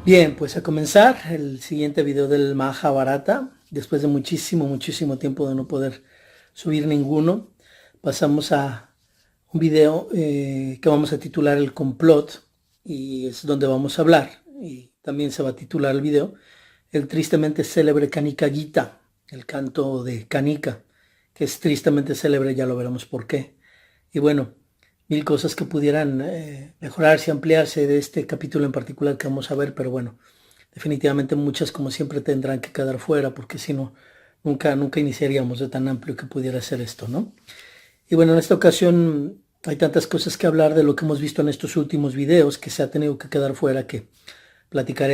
Bien, pues a comenzar el siguiente video del Mahabharata. Después de muchísimo tiempo de no poder subir ninguno, pasamos a un video que vamos a titular El complot, y es donde vamos a hablar, y también se va a titular el video el tristemente célebre Kanika Gita, el canto de Kanika, que es tristemente célebre, ya lo veremos por qué. Y bueno, mil cosas que pudieran mejorarse, ampliarse de este capítulo en particular que vamos a ver, pero bueno, definitivamente muchas como siempre tendrán que quedar fuera, porque si no, nunca iniciaríamos de tan amplio que pudiera ser esto, ¿no? Y bueno, en esta ocasión hay tantas cosas que hablar de lo que hemos visto en estos últimos videos que se ha tenido que quedar fuera, que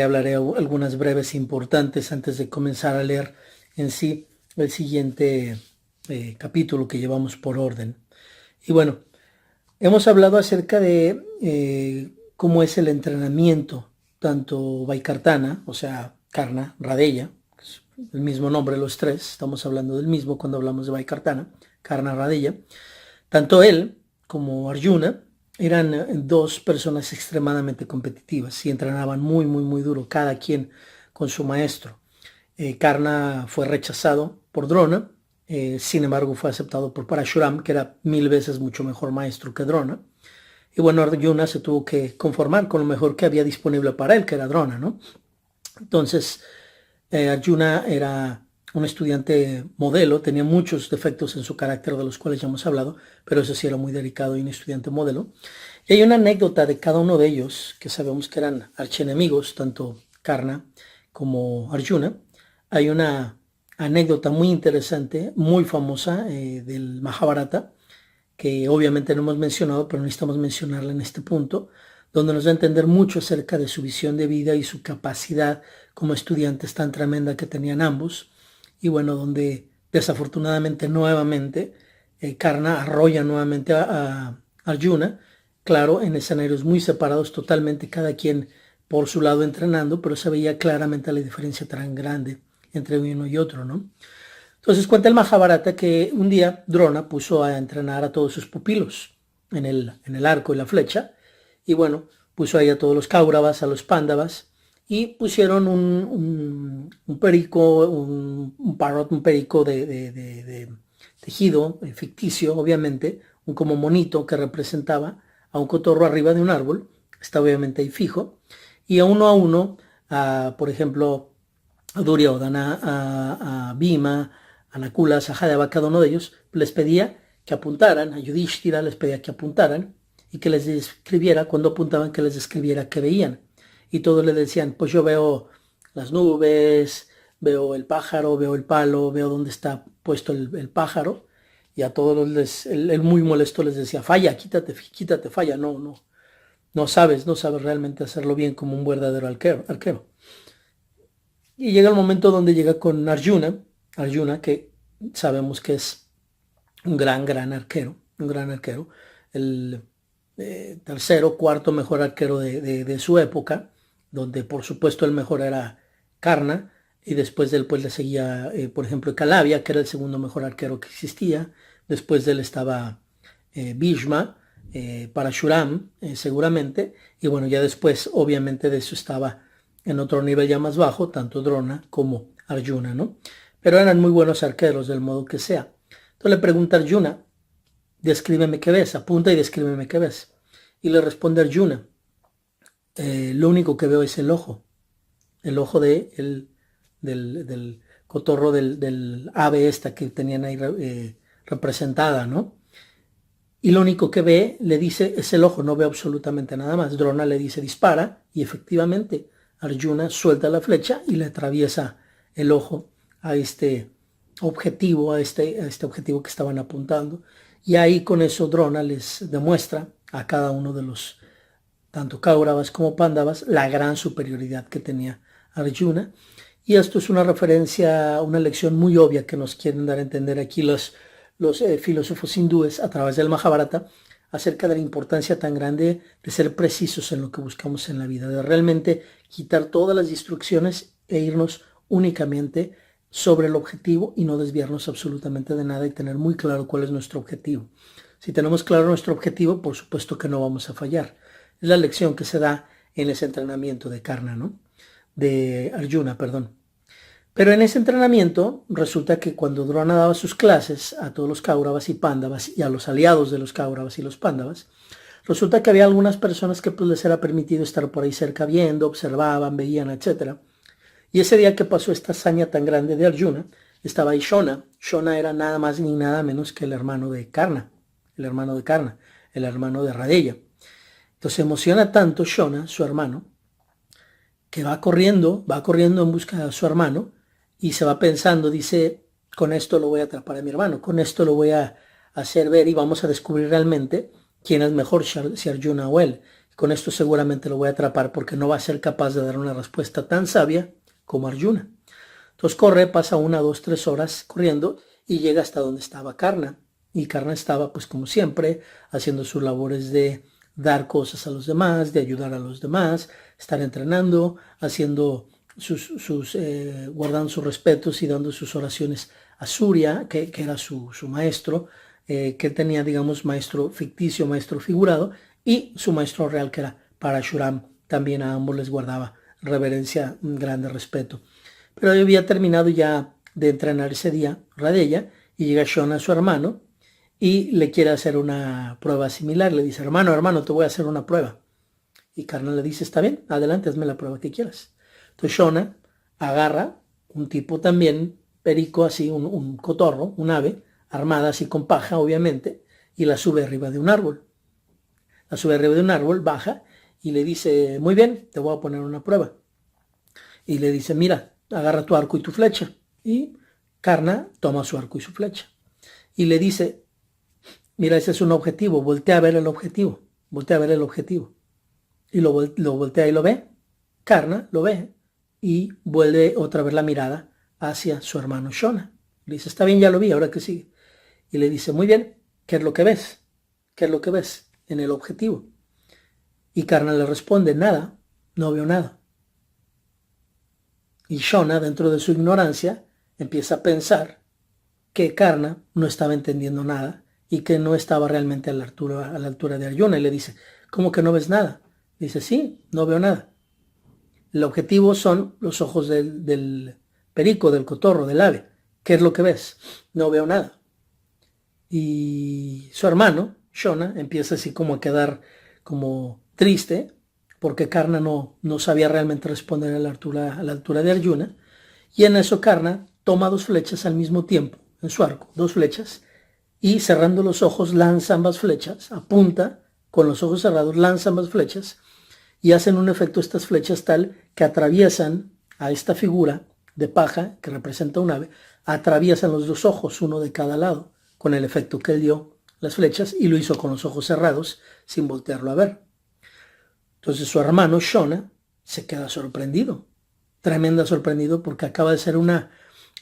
hablaré algunas breves e importantes antes de comenzar a leer en sí el siguiente capítulo que llevamos por orden. Y bueno, hemos hablado acerca de cómo es el entrenamiento, tanto Vaikartana, o sea, Karna, Radeya, que es el mismo nombre los tres, estamos hablando del mismo cuando hablamos de Vaikartana, Karna, Radeya. Tanto él como Arjuna eran dos personas extremadamente competitivas y entrenaban muy duro, cada quien con su maestro. Karna fue rechazado por Drona, sin embargo fue aceptado por Parashuram, que era 1000 veces mucho mejor maestro que Drona. Y bueno, Arjuna se tuvo que conformar con lo mejor que había disponible para él, que era Drona, ¿no? Entonces, Arjuna era un estudiante modelo, tenía muchos defectos en su carácter de los cuales ya hemos hablado, pero eso sí, era muy delicado y un estudiante modelo. Y hay una anécdota de cada uno de ellos, que sabemos que eran archienemigos, tanto Karna como Arjuna. Hay una anécdota muy interesante, muy famosa del Mahabharata, que obviamente no hemos mencionado, pero necesitamos mencionarla en este punto, donde nos da a entender mucho acerca de su visión de vida y su capacidad como estudiantes tan tremenda que tenían ambos. Y bueno, donde desafortunadamente nuevamente Karna arrolla nuevamente a Arjuna, claro, en escenarios muy separados totalmente, cada quien por su lado entrenando, pero se veía claramente la diferencia tan grande entre uno y otro, ¿no? Entonces cuenta el Mahabharata que un día Drona puso a entrenar a todos sus pupilos en el arco y la flecha, y bueno, puso ahí a todos los Kauravas, a los Pándavas, y pusieron un perico, un parrot, un perico de tejido ficticio, obviamente, un como monito que representaba a un cotorro arriba de un árbol, está obviamente ahí fijo, y a uno, por ejemplo, a Duryodhana, a Bhima, a Nakula, a Sahadeva, cada uno de ellos les pedía que apuntaran, a Yudhishthira les pedía que apuntaran y que les describiera, cuando apuntaban, que les describiera qué veían. Y todos le decían, pues yo veo las nubes, veo el pájaro, veo el palo, veo dónde está puesto el pájaro. Y a todos él muy molesto les decía, falla, quítate, falla, no sabes realmente hacerlo bien como un verdadero arquero. Y llega el momento donde llega con Arjuna, que sabemos que es un gran arquero, el tercero, cuarto mejor arquero de su época, donde por supuesto el mejor era Karna, y después de él pues le seguía, por ejemplo, Kalavya, que era el segundo mejor arquero que existía. Después de él estaba Bhishma, Parashuram, seguramente, y bueno, ya después obviamente de eso estaba en otro nivel ya más bajo, tanto Drona como Arjuna, ¿no? Pero eran muy buenos arqueros, del modo que sea. Entonces le pregunta a Arjuna, descríbeme qué ves, apunta y descríbeme qué ves. Y le responde Arjuna, lo único que veo es el ojo del cotorro del ave esta que tenían ahí representada, ¿no? Y lo único que ve, le dice, es el ojo, no ve absolutamente nada más. Drona le dice, dispara, y efectivamente Arjuna suelta la flecha y le atraviesa el ojo a este objetivo, a este objetivo que estaban apuntando. Y ahí con eso Drona les demuestra a cada uno de los, tanto Kauravas como Pándavas, la gran superioridad que tenía Arjuna. Y esto es una referencia, una lección muy obvia que nos quieren dar a entender aquí los filósofos hindúes a través del Mahabharata, acerca de la importancia tan grande de ser precisos en lo que buscamos en la vida, de realmente quitar todas las distracciones e irnos únicamente sobre el objetivo y no desviarnos absolutamente de nada, y tener muy claro cuál es nuestro objetivo. Si tenemos claro nuestro objetivo, por supuesto que no vamos a fallar. Es la lección que se da en ese entrenamiento de Karna, ¿no? de Arjuna, perdón. Pero en ese entrenamiento resulta que cuando Drona daba sus clases a todos los Kauravas y Pándavas y a los aliados de los Kauravas y los Pándavas, resulta que había algunas personas que pues les era permitido estar por ahí cerca viendo, observaban, veían, etc. Y ese día que pasó esta hazaña tan grande de Arjuna, estaba ahí Shona. Shona era nada más ni nada menos que el hermano de Karna, el hermano de Karna, el hermano de Radeya. Entonces emociona tanto Shona, su hermano, que va corriendo en busca de su hermano y se va pensando, dice, con esto lo voy a atrapar a mi hermano, con esto lo voy a hacer ver y vamos a descubrir realmente quién es mejor, si Arjuna o él. Con esto seguramente lo voy a atrapar porque no va a ser capaz de dar una respuesta tan sabia como Arjuna. Entonces corre, pasa 1, 2, 3 horas corriendo y llega hasta donde estaba Karna. Y Karna estaba, pues como siempre, haciendo sus labores de dar cosas a los demás, de ayudar a los demás, estar entrenando, haciendo guardando sus respetos y dando sus oraciones a Surya, que era su maestro, que él tenía, digamos, maestro ficticio, maestro figurado, y su maestro real, que era Parashuram. También a ambos les guardaba reverencia, un grande respeto. Pero había terminado ya de entrenar ese día Radeya y llega Shona, su hermano, y le quiere hacer una prueba similar. Le dice, hermano, te voy a hacer una prueba. Y Karna le dice, está bien, adelante, hazme la prueba que quieras. Entonces Shona agarra un tipo también, perico así, un cotorro, un ave, armada así con paja, obviamente, y la sube arriba de un árbol. La sube arriba de un árbol, baja, y le dice, muy bien, te voy a poner una prueba. Y le dice, mira, agarra tu arco y tu flecha. Y Karna toma su arco y su flecha. Y le dice, mira, ese es un objetivo, voltea a ver el objetivo, voltea a ver el objetivo. Y lo voltea y lo ve. Karna lo ve y vuelve otra vez la mirada hacia su hermano Shona. Le dice, está bien, ya lo vi, ahora que sigue. Y le dice, muy bien, ¿qué es lo que ves? ¿Qué es lo que ves en el objetivo? Y Karna le responde, nada, no veo nada. Y Shona, dentro de su ignorancia, empieza a pensar que Karna no estaba entendiendo nada y que no estaba realmente a la altura de Arjuna. Y le dice, ¿cómo que no ves nada? Dice, sí, no veo nada. El objetivo son los ojos del perico, del cotorro, del ave. ¿Qué es lo que ves? No veo nada. Y su hermano, Shona, empieza así como a quedar como triste porque Karna no sabía realmente responder a la altura de Arjuna. Y en eso Karna toma 2 flechas al mismo tiempo, en su arco, 2 flechas, y cerrando los ojos lanza ambas flechas, apunta con los ojos cerrados, lanza ambas flechas, y hacen un efecto estas flechas tal que atraviesan a esta figura de paja que representa un ave, atraviesan los 2 ojos, uno de cada lado, con el efecto que él dio las flechas, y lo hizo con los ojos cerrados sin voltearlo a ver. Entonces su hermano Shona se queda sorprendido, tremenda sorprendido, porque acaba de ser una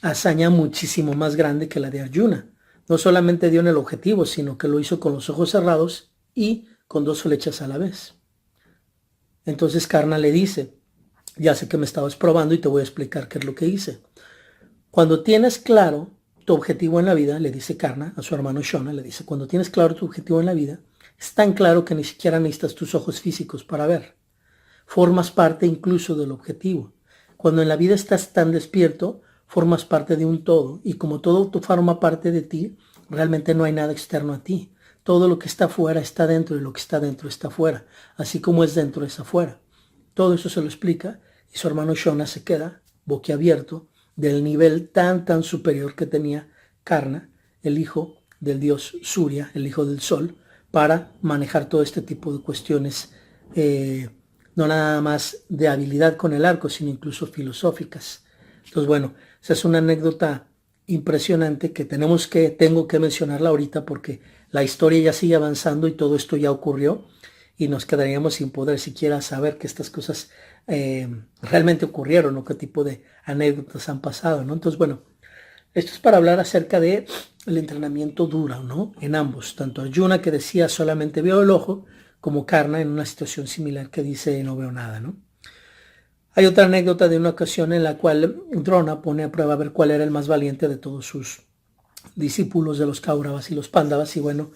hazaña muchísimo más grande que la de Arjuna. No solamente dio en el objetivo, sino que lo hizo con los ojos cerrados y con 2 flechas a la vez. Entonces Karna le dice, ya sé que me estabas probando y te voy a explicar qué es lo que hice. Cuando tienes claro tu objetivo en la vida, le dice Karna a su hermano Shona, le dice, cuando tienes claro tu objetivo en la vida, es tan claro que ni siquiera necesitas tus ojos físicos para ver. Formas parte incluso del objetivo. Cuando en la vida estás tan despierto, formas parte de un todo, y como todo forma parte de ti, realmente no hay nada externo a ti. Todo lo que está afuera está dentro y lo que está dentro está afuera, así como es dentro es afuera. Todo eso se lo explica y su hermano Shona se queda boquiabierto del nivel tan superior que tenía Karna, el hijo del dios Surya, el hijo del sol, para manejar todo este tipo de cuestiones, no nada más de habilidad con el arco, sino incluso filosóficas. Entonces, bueno, esa es una anécdota impresionante que tengo que mencionarla ahorita porque la historia ya sigue avanzando y todo esto ya ocurrió y nos quedaríamos sin poder siquiera saber que estas cosas realmente ocurrieron o qué tipo de anécdotas han pasado, ¿no? Entonces, bueno, esto es para hablar acerca de el entrenamiento duro, ¿no? En ambos, tanto Arjuna, que decía solamente veo el ojo, como Karna en una situación similar que dice no veo nada, ¿no? Hay otra anécdota de una ocasión en la cual Drona pone a prueba a ver cuál era el más valiente de todos sus discípulos de los Kauravas y los Pándavas, y bueno,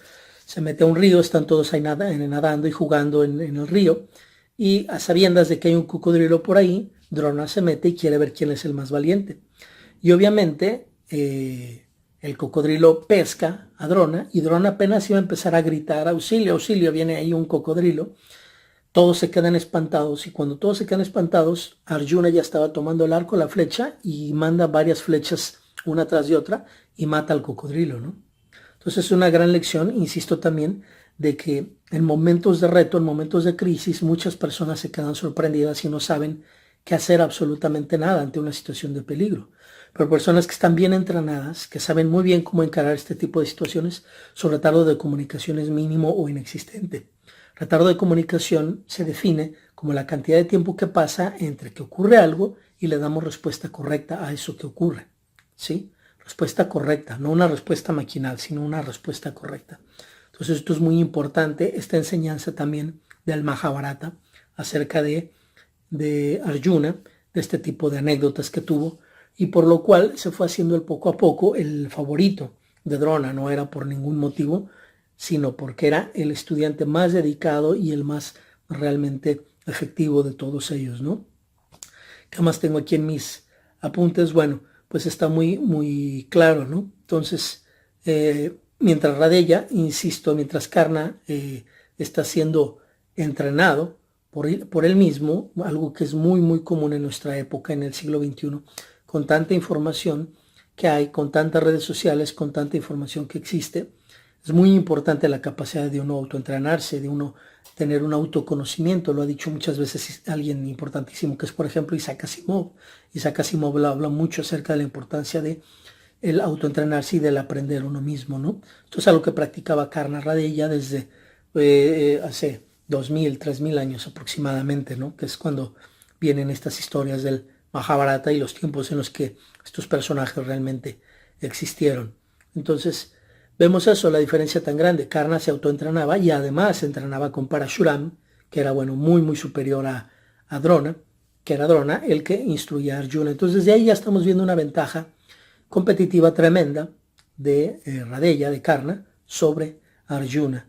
se mete a un río, están todos ahí nadando y jugando en el río, y a sabiendas de que hay un cocodrilo por ahí, Drona se mete y quiere ver quién es el más valiente. Y obviamente el cocodrilo pesca a Drona y Drona apenas iba a empezar a gritar, auxilio, auxilio, viene ahí un cocodrilo. Todos se quedan espantados y cuando todos se quedan espantados, Arjuna ya estaba tomando el arco, la flecha y manda varias flechas una tras de otra y mata al cocodrilo, ¿no? Entonces es una gran lección, insisto también, de que en momentos de reto, en momentos de crisis, muchas personas se quedan sorprendidas y no saben qué hacer absolutamente nada ante una situación de peligro. Pero personas que están bien entrenadas, que saben muy bien cómo encarar este tipo de situaciones, su retardo de comunicación es mínimo o inexistente. Retardo de comunicación se define como la cantidad de tiempo que pasa entre que ocurre algo y le damos respuesta correcta a eso que ocurre, ¿sí? Respuesta correcta, no una respuesta maquinal, sino una respuesta correcta. Entonces esto es muy importante, esta enseñanza también del Mahabharata acerca de Arjuna, de este tipo de anécdotas que tuvo, y por lo cual se fue haciendo el poco a poco el favorito de Drona. No era por ningún motivo, sino porque era el estudiante más dedicado y el más realmente efectivo de todos ellos, ¿no? ¿Qué más tengo aquí en mis apuntes? Bueno, pues está muy claro, ¿no? Entonces, mientras Radella, insisto, mientras Karna está siendo entrenado por él mismo, algo que es muy común en nuestra época, en el siglo XXI, con tanta información que hay, con tantas redes sociales, con tanta información que existe, es muy importante la capacidad de uno autoentrenarse, de uno tener un autoconocimiento. Lo ha dicho muchas veces alguien importantísimo, que es por ejemplo Isaac Asimov. Isaac Asimov habla mucho acerca de la importancia de el autoentrenarse y del aprender uno mismo, ¿no? Esto es algo que practicaba Karna Radella desde hace 2000, 3000 años aproximadamente, ¿no? Que es cuando vienen estas historias del Mahabharata y los tiempos en los que estos personajes realmente existieron. Entonces, vemos eso, la diferencia tan grande. Karna se autoentrenaba y además se entrenaba con Parashuram, que era, bueno, muy superior a Drona, que era Drona el que instruía a Arjuna. Entonces, de ahí ya estamos viendo una ventaja competitiva tremenda de Radella, de Karna, sobre Arjuna.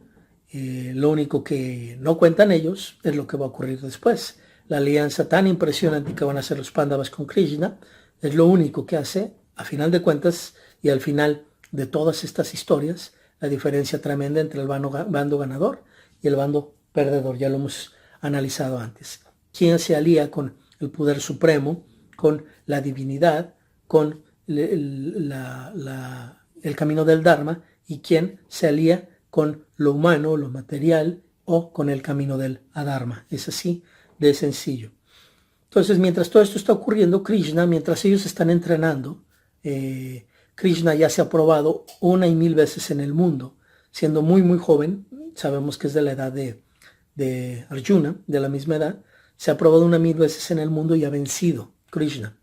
Lo único que no cuentan ellos es lo que va a ocurrir después. La alianza tan impresionante que van a hacer los Pándavas con Krishna es lo único que hace, a final de cuentas, y al final de todas estas historias, la diferencia tremenda entre el bando ganador y el bando perdedor. Ya lo hemos analizado antes. ¿Quién se alía con el poder supremo, con la divinidad, con el camino del Dharma, y quién se alía con lo humano, lo material, o con el camino del Adharma? Es así de sencillo. Entonces, mientras todo esto está ocurriendo, Krishna, mientras ellos están entrenando, Krishna ya se ha probado 1 y 1000 veces en el mundo, siendo muy joven. Sabemos que es de la edad de Arjuna, de la misma edad. Se ha probado 1 y 1000 veces en el mundo y ha vencido Krishna.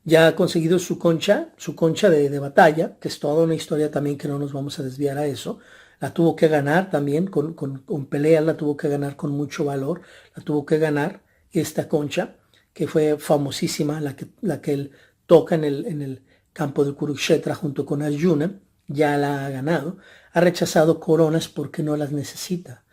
Ya ha conseguido su concha de batalla, que es toda una historia también, que no nos vamos a desviar a eso. La tuvo que ganar también con peleas, la tuvo que ganar con mucho valor, la tuvo que ganar esta concha, que fue famosísima, la que él toca en el campo de Kurukshetra junto con Arjuna. Ya la ha ganado. Ha rechazado coronas porque no las necesita.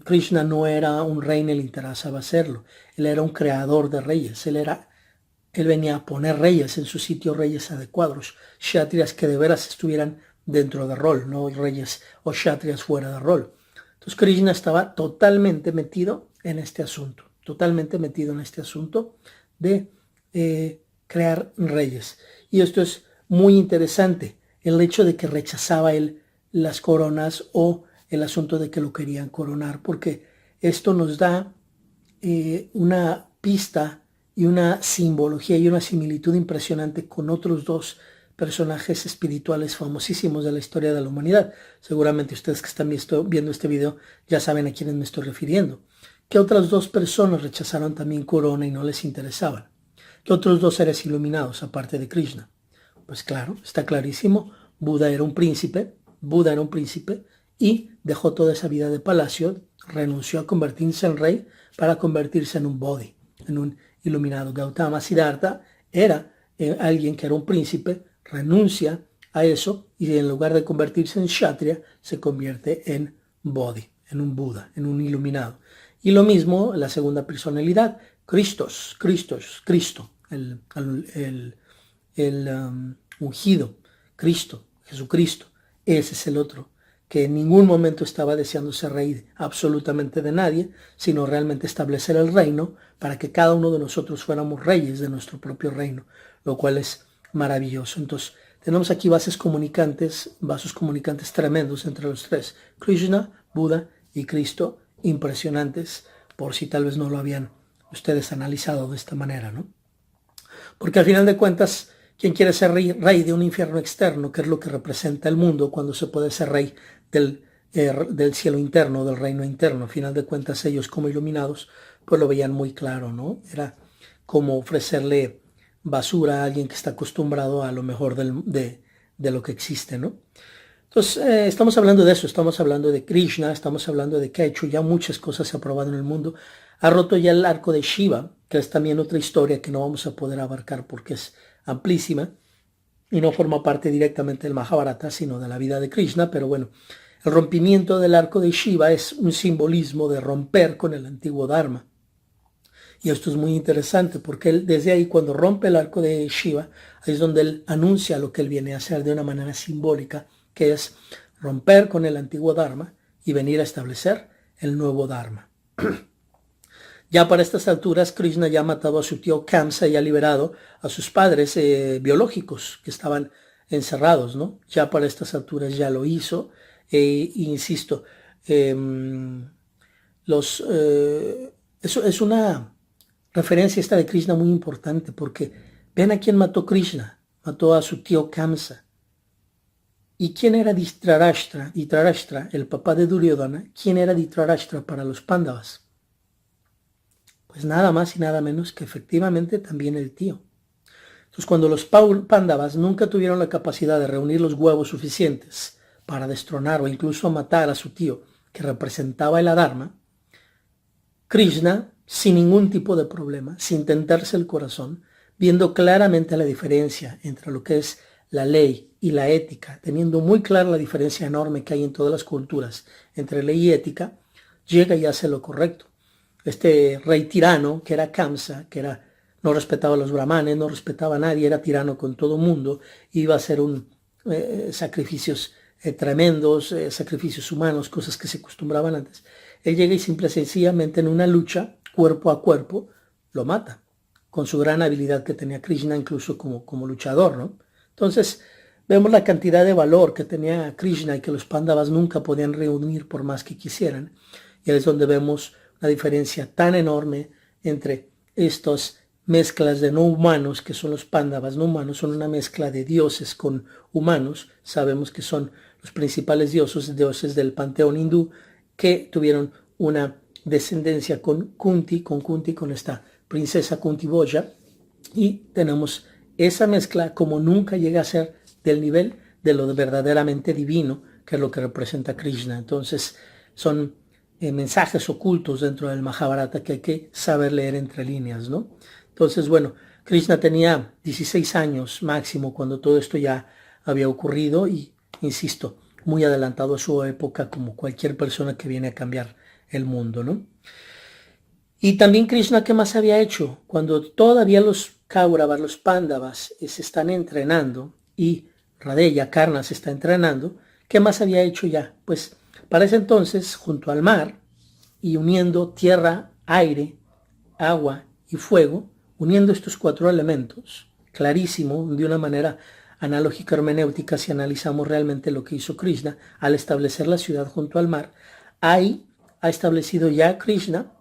Krishna no era un rey ni le interesaba hacerlo. Él era un creador de reyes. Él venía a poner reyes en su sitio, reyes adecuados, kshatriyas que de veras estuvieran dentro de rol, no reyes o kshatriyas fuera de rol. Entonces Krishna estaba totalmente metido en este asunto, de crear reyes. Y esto es muy interesante, el hecho de que rechazaba él las coronas o el asunto de que lo querían coronar, porque esto nos da una pista y una simbología y una similitud impresionante con otros dos personajes espirituales famosísimos de la historia de la humanidad. Seguramente ustedes que están viendo este video ya saben a quiénes me estoy refiriendo. ¿Qué otras dos personas rechazaron también corona y no les interesaban? ¿Qué otros dos seres iluminados aparte de Krishna? Pues claro, está clarísimo. Buda era un príncipe y dejó toda esa vida de palacio, renunció a convertirse en rey para convertirse en un bodhi, en un iluminado. Gautama Siddhartha era alguien que era un príncipe, renuncia a eso y en lugar de convertirse en kshatriya se convierte en bodhi, en un Buda, en un iluminado. Y lo mismo la segunda personalidad, Cristo, el ungido, Cristo, Jesucristo. Ese es el otro, que en ningún momento estaba deseando ser rey absolutamente de nadie, sino realmente establecer el reino para que cada uno de nosotros fuéramos reyes de nuestro propio reino, lo cual es maravilloso. Entonces, tenemos aquí vasos comunicantes tremendos entre los tres, Krishna, Buda y Cristo, impresionantes, por si tal vez no lo habían ustedes analizado de esta manera, ¿no? Porque al final de cuentas, ¿quién quiere ser rey de un infierno externo, que es lo que representa el mundo, cuando se puede ser rey del cielo interno, del reino interno? Al final de cuentas, ellos como iluminados, pues lo veían muy claro, ¿no? Era como ofrecerle basura a alguien que está acostumbrado a lo mejor de lo que existe, ¿no? Entonces, estamos hablando de eso, estamos hablando de Krishna, estamos hablando de que ha hecho ya muchas cosas, se ha probado en el mundo. Ha roto ya el arco de Shiva, que es también otra historia que no vamos a poder abarcar porque es amplísima y no forma parte directamente del Mahabharata, sino de la vida de Krishna. Pero bueno, el rompimiento del arco de Shiva es un simbolismo de romper con el antiguo Dharma. Y esto es muy interesante porque él, desde ahí, cuando rompe el arco de Shiva, ahí es donde él anuncia lo que él viene a hacer de una manera simbólica, que es romper con el antiguo Dharma y venir a establecer el nuevo Dharma. Ya para estas alturas, Krishna ya ha matado a su tío Kamsa y ha liberado a sus padres biológicos que estaban encerrados, ¿no? Ya para estas alturas ya lo hizo. Insisto, eso es una referencia esta de Krishna muy importante, porque ven a quién mató Krishna. Mató a su tío Kamsa. ¿Y quién era Dhritarashtra? Dhritarashtra, el papá de Duryodhana. ¿Quién era Dhritarashtra para los Pándavas? Pues nada más y nada menos que efectivamente también el tío. Entonces, cuando los Pándavas nunca tuvieron la capacidad de reunir los huevos suficientes para destronar o incluso matar a su tío, que representaba el Adharma, Krishna, sin ningún tipo de problema, sin tentarse el corazón, viendo claramente la diferencia entre lo que es la ley y la ética, teniendo muy clara la diferencia enorme que hay en todas las culturas entre ley y ética, llega y hace lo correcto. Este rey tirano, que era Kamsa, no respetaba a los brahmanes, no respetaba a nadie, era tirano con todo el mundo, iba a hacer sacrificios tremendos, sacrificios humanos, cosas que se acostumbraban antes. Él llega y simple y sencillamente en una lucha, cuerpo a cuerpo, lo mata, con su gran habilidad que tenía Krishna, incluso como luchador, ¿no? Entonces, vemos la cantidad de valor que tenía Krishna y que los Pándavas nunca podían reunir por más que quisieran. Y ahí es donde vemos una diferencia tan enorme entre estas mezclas de no humanos, que son los Pándavas. No humanos son una mezcla de dioses con humanos. Sabemos que son los principales dioses del panteón hindú, que tuvieron una descendencia con esta princesa Kunti Boja, y tenemos esa mezcla como nunca llega a ser del nivel de lo verdaderamente divino, que es lo que representa Krishna. Entonces son mensajes ocultos dentro del Mahabharata que hay que saber leer entre líneas, ¿no? Entonces, bueno, Krishna tenía 16 años máximo cuando todo esto ya había ocurrido y, insisto, muy adelantado a su época, como cualquier persona que viene a cambiar el mundo, ¿no? Y también Krishna, ¿qué más había hecho? Cuando todavía los Kauravas, los Pándavas, se están entrenando y Radeya, Karna, se está entrenando, ¿qué más había hecho ya? Pues para ese entonces, junto al mar y uniendo tierra, aire, agua y fuego, uniendo estos 4 elementos, clarísimo, de una manera analógica hermenéutica, si analizamos realmente lo que hizo Krishna al establecer la ciudad junto al mar, ahí ha establecido ya Krishna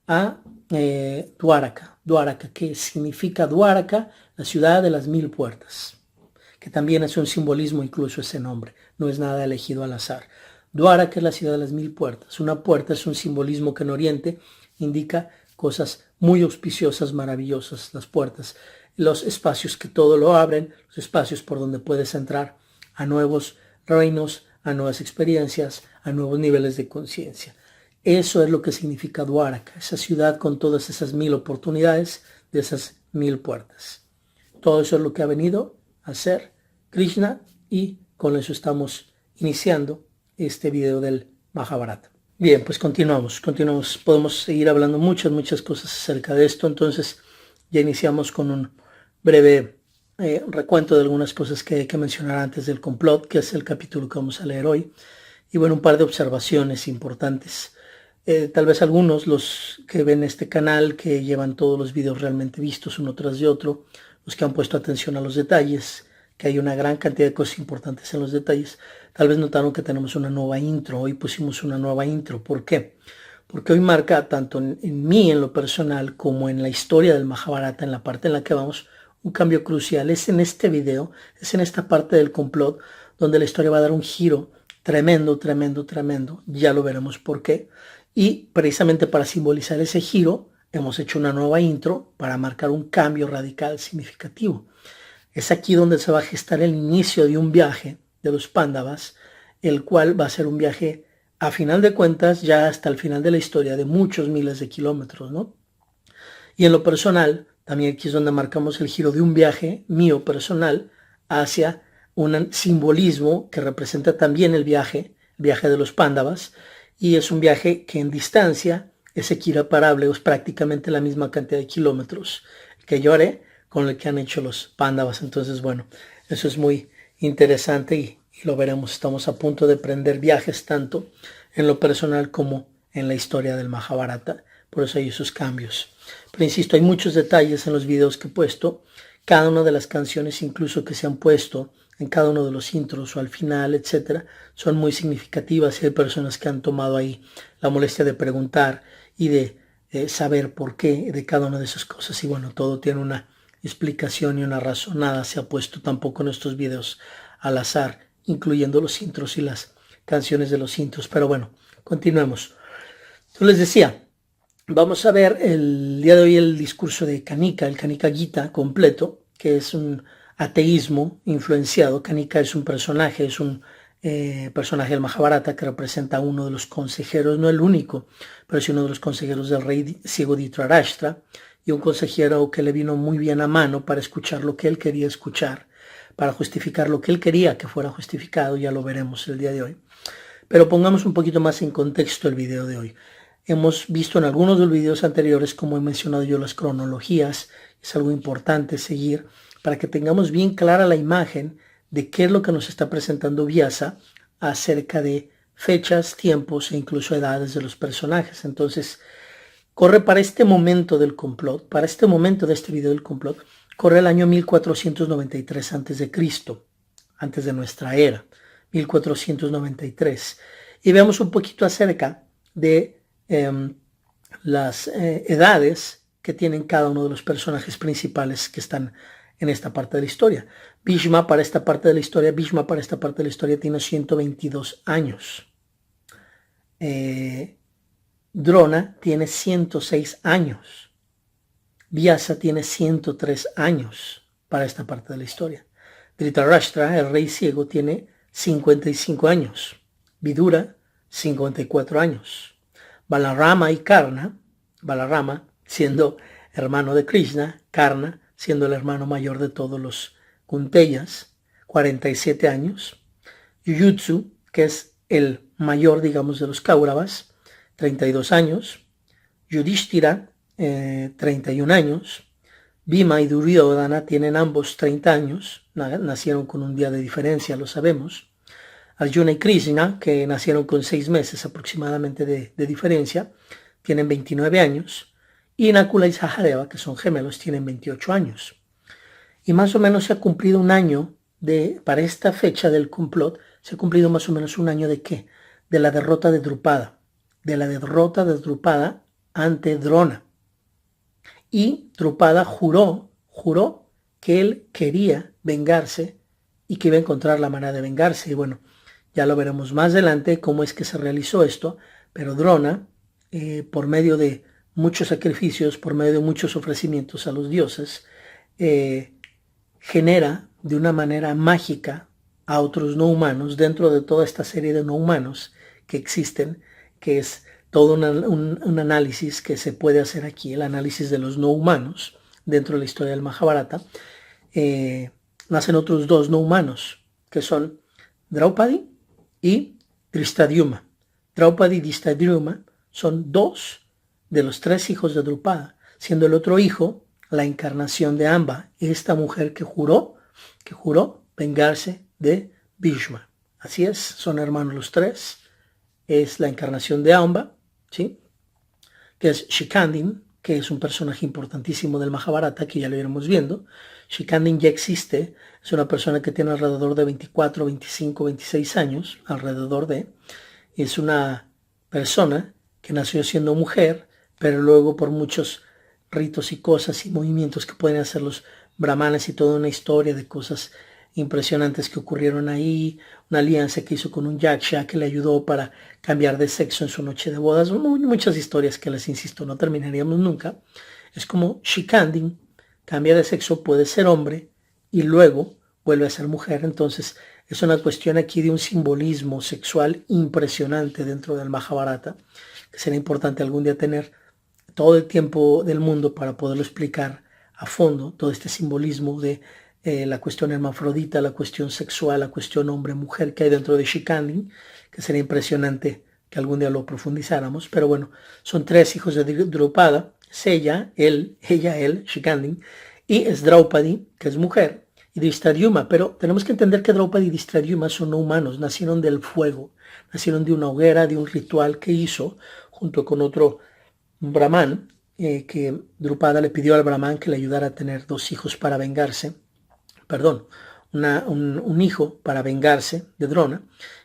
a Dwaraka, que significa Dwaraka, la ciudad de las 1000 puertas, que también es un simbolismo incluso ese nombre, no es nada elegido al azar. Dwaraka es la ciudad de las 1000 puertas. Una puerta es un simbolismo que en Oriente indica cosas muy auspiciosas, maravillosas. Las puertas, los espacios que todo lo abren, los espacios por donde puedes entrar a nuevos reinos, a nuevas experiencias, a nuevos niveles de conciencia. Eso es lo que significa Dwaraka, esa ciudad con todas esas 1000 oportunidades de esas 1000 puertas. Todo eso es lo que ha venido a hacer Krishna y con eso estamos iniciando este video del Mahabharata. Bien, pues continuamos. Podemos seguir hablando muchas cosas acerca de esto. Entonces ya iniciamos con un breve recuento de algunas cosas que hay que mencionar antes del complot, que es el capítulo que vamos a leer hoy. Y bueno, un par de observaciones importantes. Tal vez algunos, los que ven este canal, que llevan todos los videos realmente vistos uno tras de otro, los que han puesto atención a los detalles, que hay una gran cantidad de cosas importantes en los detalles, tal vez notaron que tenemos una nueva intro. Hoy pusimos una nueva intro. ¿Por qué? Porque hoy marca tanto en mí, en lo personal, como en la historia del Mahabharata, en la parte en la que vamos, un cambio crucial. Es en este video, es en esta parte del complot, donde la historia va a dar un giro tremendo. Ya lo veremos por qué. Y precisamente para simbolizar ese giro, hemos hecho una nueva intro para marcar un cambio radical significativo. Es aquí donde se va a gestar el inicio de un viaje de los Pándavas, el cual va a ser un viaje, a final de cuentas, ya hasta el final de la historia, de muchos miles de kilómetros, ¿no? Y en lo personal, también aquí es donde marcamos el giro de un viaje mío personal hacia un simbolismo que representa también el viaje de los Pándavas, y es un viaje que en distancia es equiparable, es prácticamente la misma cantidad de kilómetros que yo haré con el que han hecho los Pándavas. Entonces, bueno, eso es muy interesante y lo veremos. Estamos a punto de emprender viajes tanto en lo personal como en la historia del Mahabharata. Por eso hay esos cambios. Pero insisto, hay muchos detalles en los videos que he puesto. Cada una de las canciones, incluso que se han puesto en cada uno de los intros o al final, etcétera, son muy significativas, y hay personas que han tomado ahí la molestia de preguntar y de saber por qué de cada una de esas cosas. Y bueno, todo tiene una explicación y una razón. Nada se ha puesto tampoco en estos videos al azar, incluyendo los intros y las canciones de los intros. Pero bueno, continuemos. Yo les decía, vamos a ver el día de hoy el discurso de Kanika, el Kanika Gita completo, que es un ateísmo influenciado. Kanika es un personaje, personaje del Mahabharata que representa a uno de los consejeros, no el único, pero sí uno de los consejeros del rey ciego Dhritarashtra, y un consejero que le vino muy bien a mano para escuchar lo que él quería escuchar, para justificar lo que él quería que fuera justificado. Ya lo veremos el día de hoy. Pero pongamos un poquito más en contexto el video de hoy. Hemos visto en algunos de los videos anteriores, como he mencionado yo, las cronologías. Es algo importante seguir para que tengamos bien clara la imagen de qué es lo que nos está presentando Vyasa acerca de fechas, tiempos e incluso edades de los personajes. Entonces, corre para este momento del complot, para este momento de este video del complot, corre el año 1493 a.C., antes de nuestra era, 1493. Y veamos un poquito acerca de las edades que tienen cada uno de los personajes principales que están en esta parte de la historia. Bhishma para esta parte de la historia tiene 122 años. Drona tiene 106 años. Vyasa tiene 103 años para esta parte de la historia. Dhritarashtra, el rey ciego, tiene 55 años. Vidura, 54 años. Balarama y Karna, Balarama siendo hermano de Krishna, Karna siendo el hermano mayor de todos los Kunteyas, 47 años. Yuyutsu, que es el mayor, digamos, de los Kauravas, 32 años. Yudhishthira, 31 años. Bhima y Duryodhana tienen ambos 30 años, nacieron con un día de diferencia, lo sabemos. Arjuna y Krishna, que nacieron con 6 meses aproximadamente de diferencia, tienen 29 años. Y Nakula y Sahadeva, que son gemelos, tienen 28 años. Y más o menos se ha cumplido un año para esta fecha del complot, se ha cumplido más o menos un año de ¿qué? De la derrota de Drupada. De la derrota de Drupada ante Drona. Y Drupada juró que él quería vengarse y que iba a encontrar la manera de vengarse. Y bueno, ya lo veremos más adelante cómo es que se realizó esto, pero Drona, por medio de muchos sacrificios, por medio de muchos ofrecimientos a los dioses, genera de una manera mágica a otros no humanos dentro de toda esta serie de no humanos que existen, que es todo un análisis que se puede hacer aquí, el análisis de los no humanos dentro de la historia del Mahabharata. Nacen otros dos no humanos, que son Draupadi y Drishtadyumna. Draupadi y Dhristadyumna son dos de los tres hijos de Drupada, siendo el otro hijo la encarnación de Amba, esta mujer que juró vengarse de Bhishma. Así es, son hermanos los tres. Es la encarnación de Amba, ¿sí? Que es Shikandin, que es un personaje importantísimo del Mahabharata, que ya lo iremos viendo. Shikandin ya existe, es una persona que tiene alrededor de 24, 25, 26 años, es una persona que nació siendo mujer, pero luego por muchos ritos y cosas y movimientos que pueden hacer los brahmanes y toda una historia de cosas impresionantes que ocurrieron ahí, una alianza que hizo con un yaksha que le ayudó para cambiar de sexo en su noche de bodas, muchas historias que les insisto no terminaríamos nunca. Es como Shikandin cambia de sexo, puede ser hombre y luego vuelve a ser mujer. Entonces es una cuestión aquí de un simbolismo sexual impresionante dentro del Mahabharata, que será importante algún día tener todo el tiempo del mundo para poderlo explicar a fondo, todo este simbolismo de la cuestión hermafrodita, la cuestión sexual, la cuestión hombre-mujer que hay dentro de Shikandin, que sería impresionante que algún día lo profundizáramos. Pero bueno, son tres hijos de Drupada, es ella, él, Shikandin, y es Draupadi, que es mujer, y Dhristadyumna. Pero tenemos que entender que Draupadi y Dhristadyumna son no humanos, nacieron del fuego, nacieron de una hoguera, de un ritual que hizo junto con otro brahman, que Drupada le pidió al brahman que le ayudara a tener dos hijos para vengarse, un hijo para vengarse de Drona,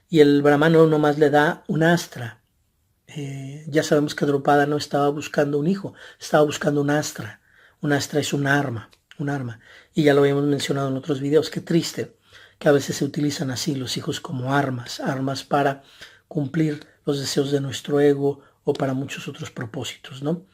y el brahman no nomás le da un astra. Ya sabemos que Drupada no estaba buscando un hijo, estaba buscando un astra. Un astra es un arma, y ya lo habíamos mencionado en otros videos. Qué triste que a veces se utilizan así los hijos como armas para cumplir los deseos de nuestro ego o para muchos otros propósitos, ¿no?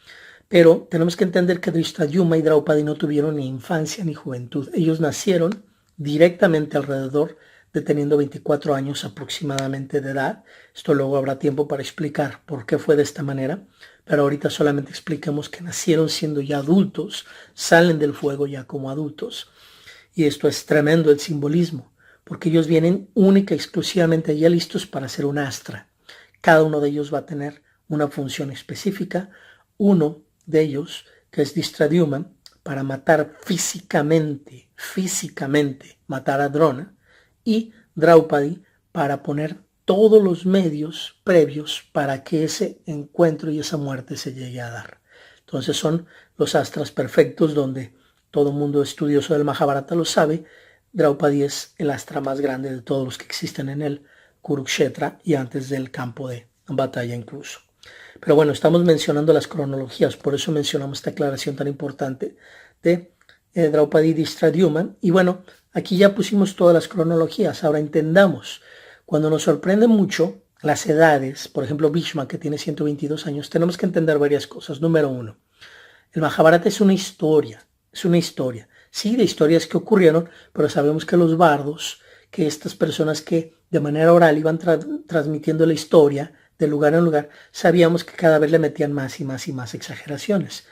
Pero tenemos que entender que Dhristadyumna y Draupadi no tuvieron ni infancia ni juventud. Ellos nacieron directamente alrededor de teniendo 24 años aproximadamente de edad. Esto luego habrá tiempo para explicar por qué fue de esta manera, pero ahorita solamente expliquemos que nacieron siendo ya adultos, salen del fuego ya como adultos. Y esto es tremendo el simbolismo, porque ellos vienen única y exclusivamente ya listos para ser un astra. Cada uno de ellos va a tener una función específica. Uno de ellos, que es Dhristadyumna, para matar físicamente, matar a Drona, y Draupadi para poner todos los medios previos para que ese encuentro y esa muerte se llegue a dar. Entonces son los astras perfectos, donde todo mundo estudioso del Mahabharata lo sabe. Draupadi es el astra más grande de todos los que existen en el Kurukshetra y antes del campo de batalla incluso. Pero bueno, estamos mencionando las cronologías, por eso mencionamos esta aclaración tan importante de Draupadi y Dhristadyumna. Y bueno, aquí ya pusimos todas las cronologías. Ahora entendamos, cuando nos sorprende mucho las edades, por ejemplo Bhishma, que tiene 122 años, tenemos que entender varias cosas. Número uno, el Mahabharata es una historia, sí, de historias que ocurrieron, pero sabemos que los bardos, que estas personas que de manera oral iban transmitiendo la historia de lugar en lugar, sabíamos que cada vez le metían más y más exageraciones.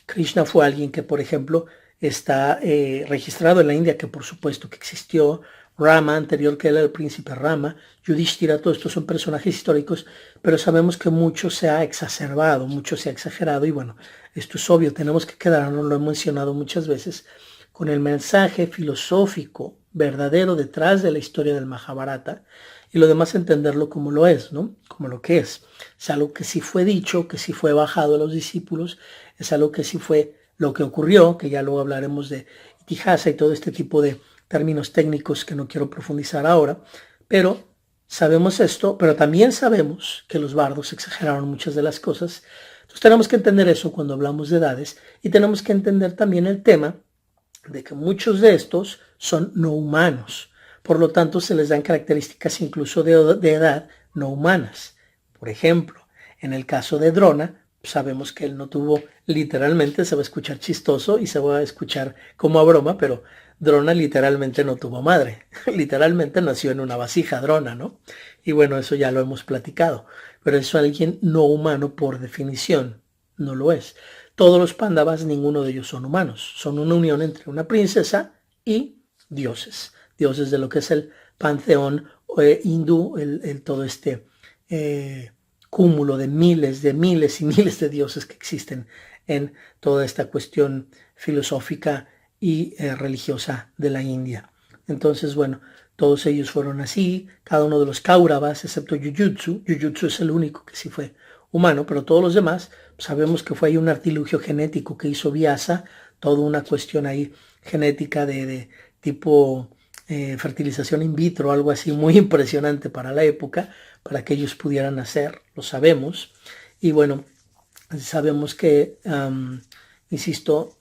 Krishna fue alguien que, por ejemplo, está registrado en la India, que por supuesto que existió. Rama, anterior que él, el príncipe Rama, Yudhishthira, todos estos son personajes históricos, pero sabemos que mucho se ha exacerbado, mucho se ha exagerado, y bueno, esto es obvio, tenemos que quedarnos, lo he mencionado muchas veces, con el mensaje filosófico verdadero detrás de la historia del Mahabharata, y lo demás entenderlo como lo es, ¿no? Como lo que es. Es algo que sí fue dicho, que sí fue bajado a los discípulos, es algo que sí fue lo que ocurrió, que ya luego hablaremos de Itihasa y todo este tipo de términos técnicos que no quiero profundizar ahora, pero sabemos esto, pero también sabemos que los bardos exageraron muchas de las cosas. Entonces tenemos que entender eso cuando hablamos de edades, y tenemos que entender también el tema de que muchos de estos son no humanos. Por lo tanto, se les dan características incluso de edad no humanas. Por ejemplo, en el caso de Drona, sabemos que él no tuvo, literalmente, se va a escuchar chistoso y se va a escuchar como a broma, pero Drona literalmente no tuvo madre. Literalmente nació en una vasija Drona, ¿no? Y bueno, eso ya lo hemos platicado. Pero eso alguien no humano por definición no lo es. Todos los Pándavas, ninguno de ellos son humanos. Son una unión entre una princesa y dioses. Dioses de lo que es el panteón hindú, todo este cúmulo de miles y miles de dioses que existen en toda esta cuestión filosófica y religiosa de la India. Entonces, bueno, todos ellos fueron así, cada uno de los Kauravas, excepto Jujutsu. Jujutsu es el único que sí fue humano, pero todos los demás sabemos que fue ahí un artilugio genético que hizo Vyasa, toda una cuestión ahí genética de tipo fertilización in vitro, algo así muy impresionante para la época, para que ellos pudieran hacer, lo sabemos. Y bueno, sabemos que, insisto,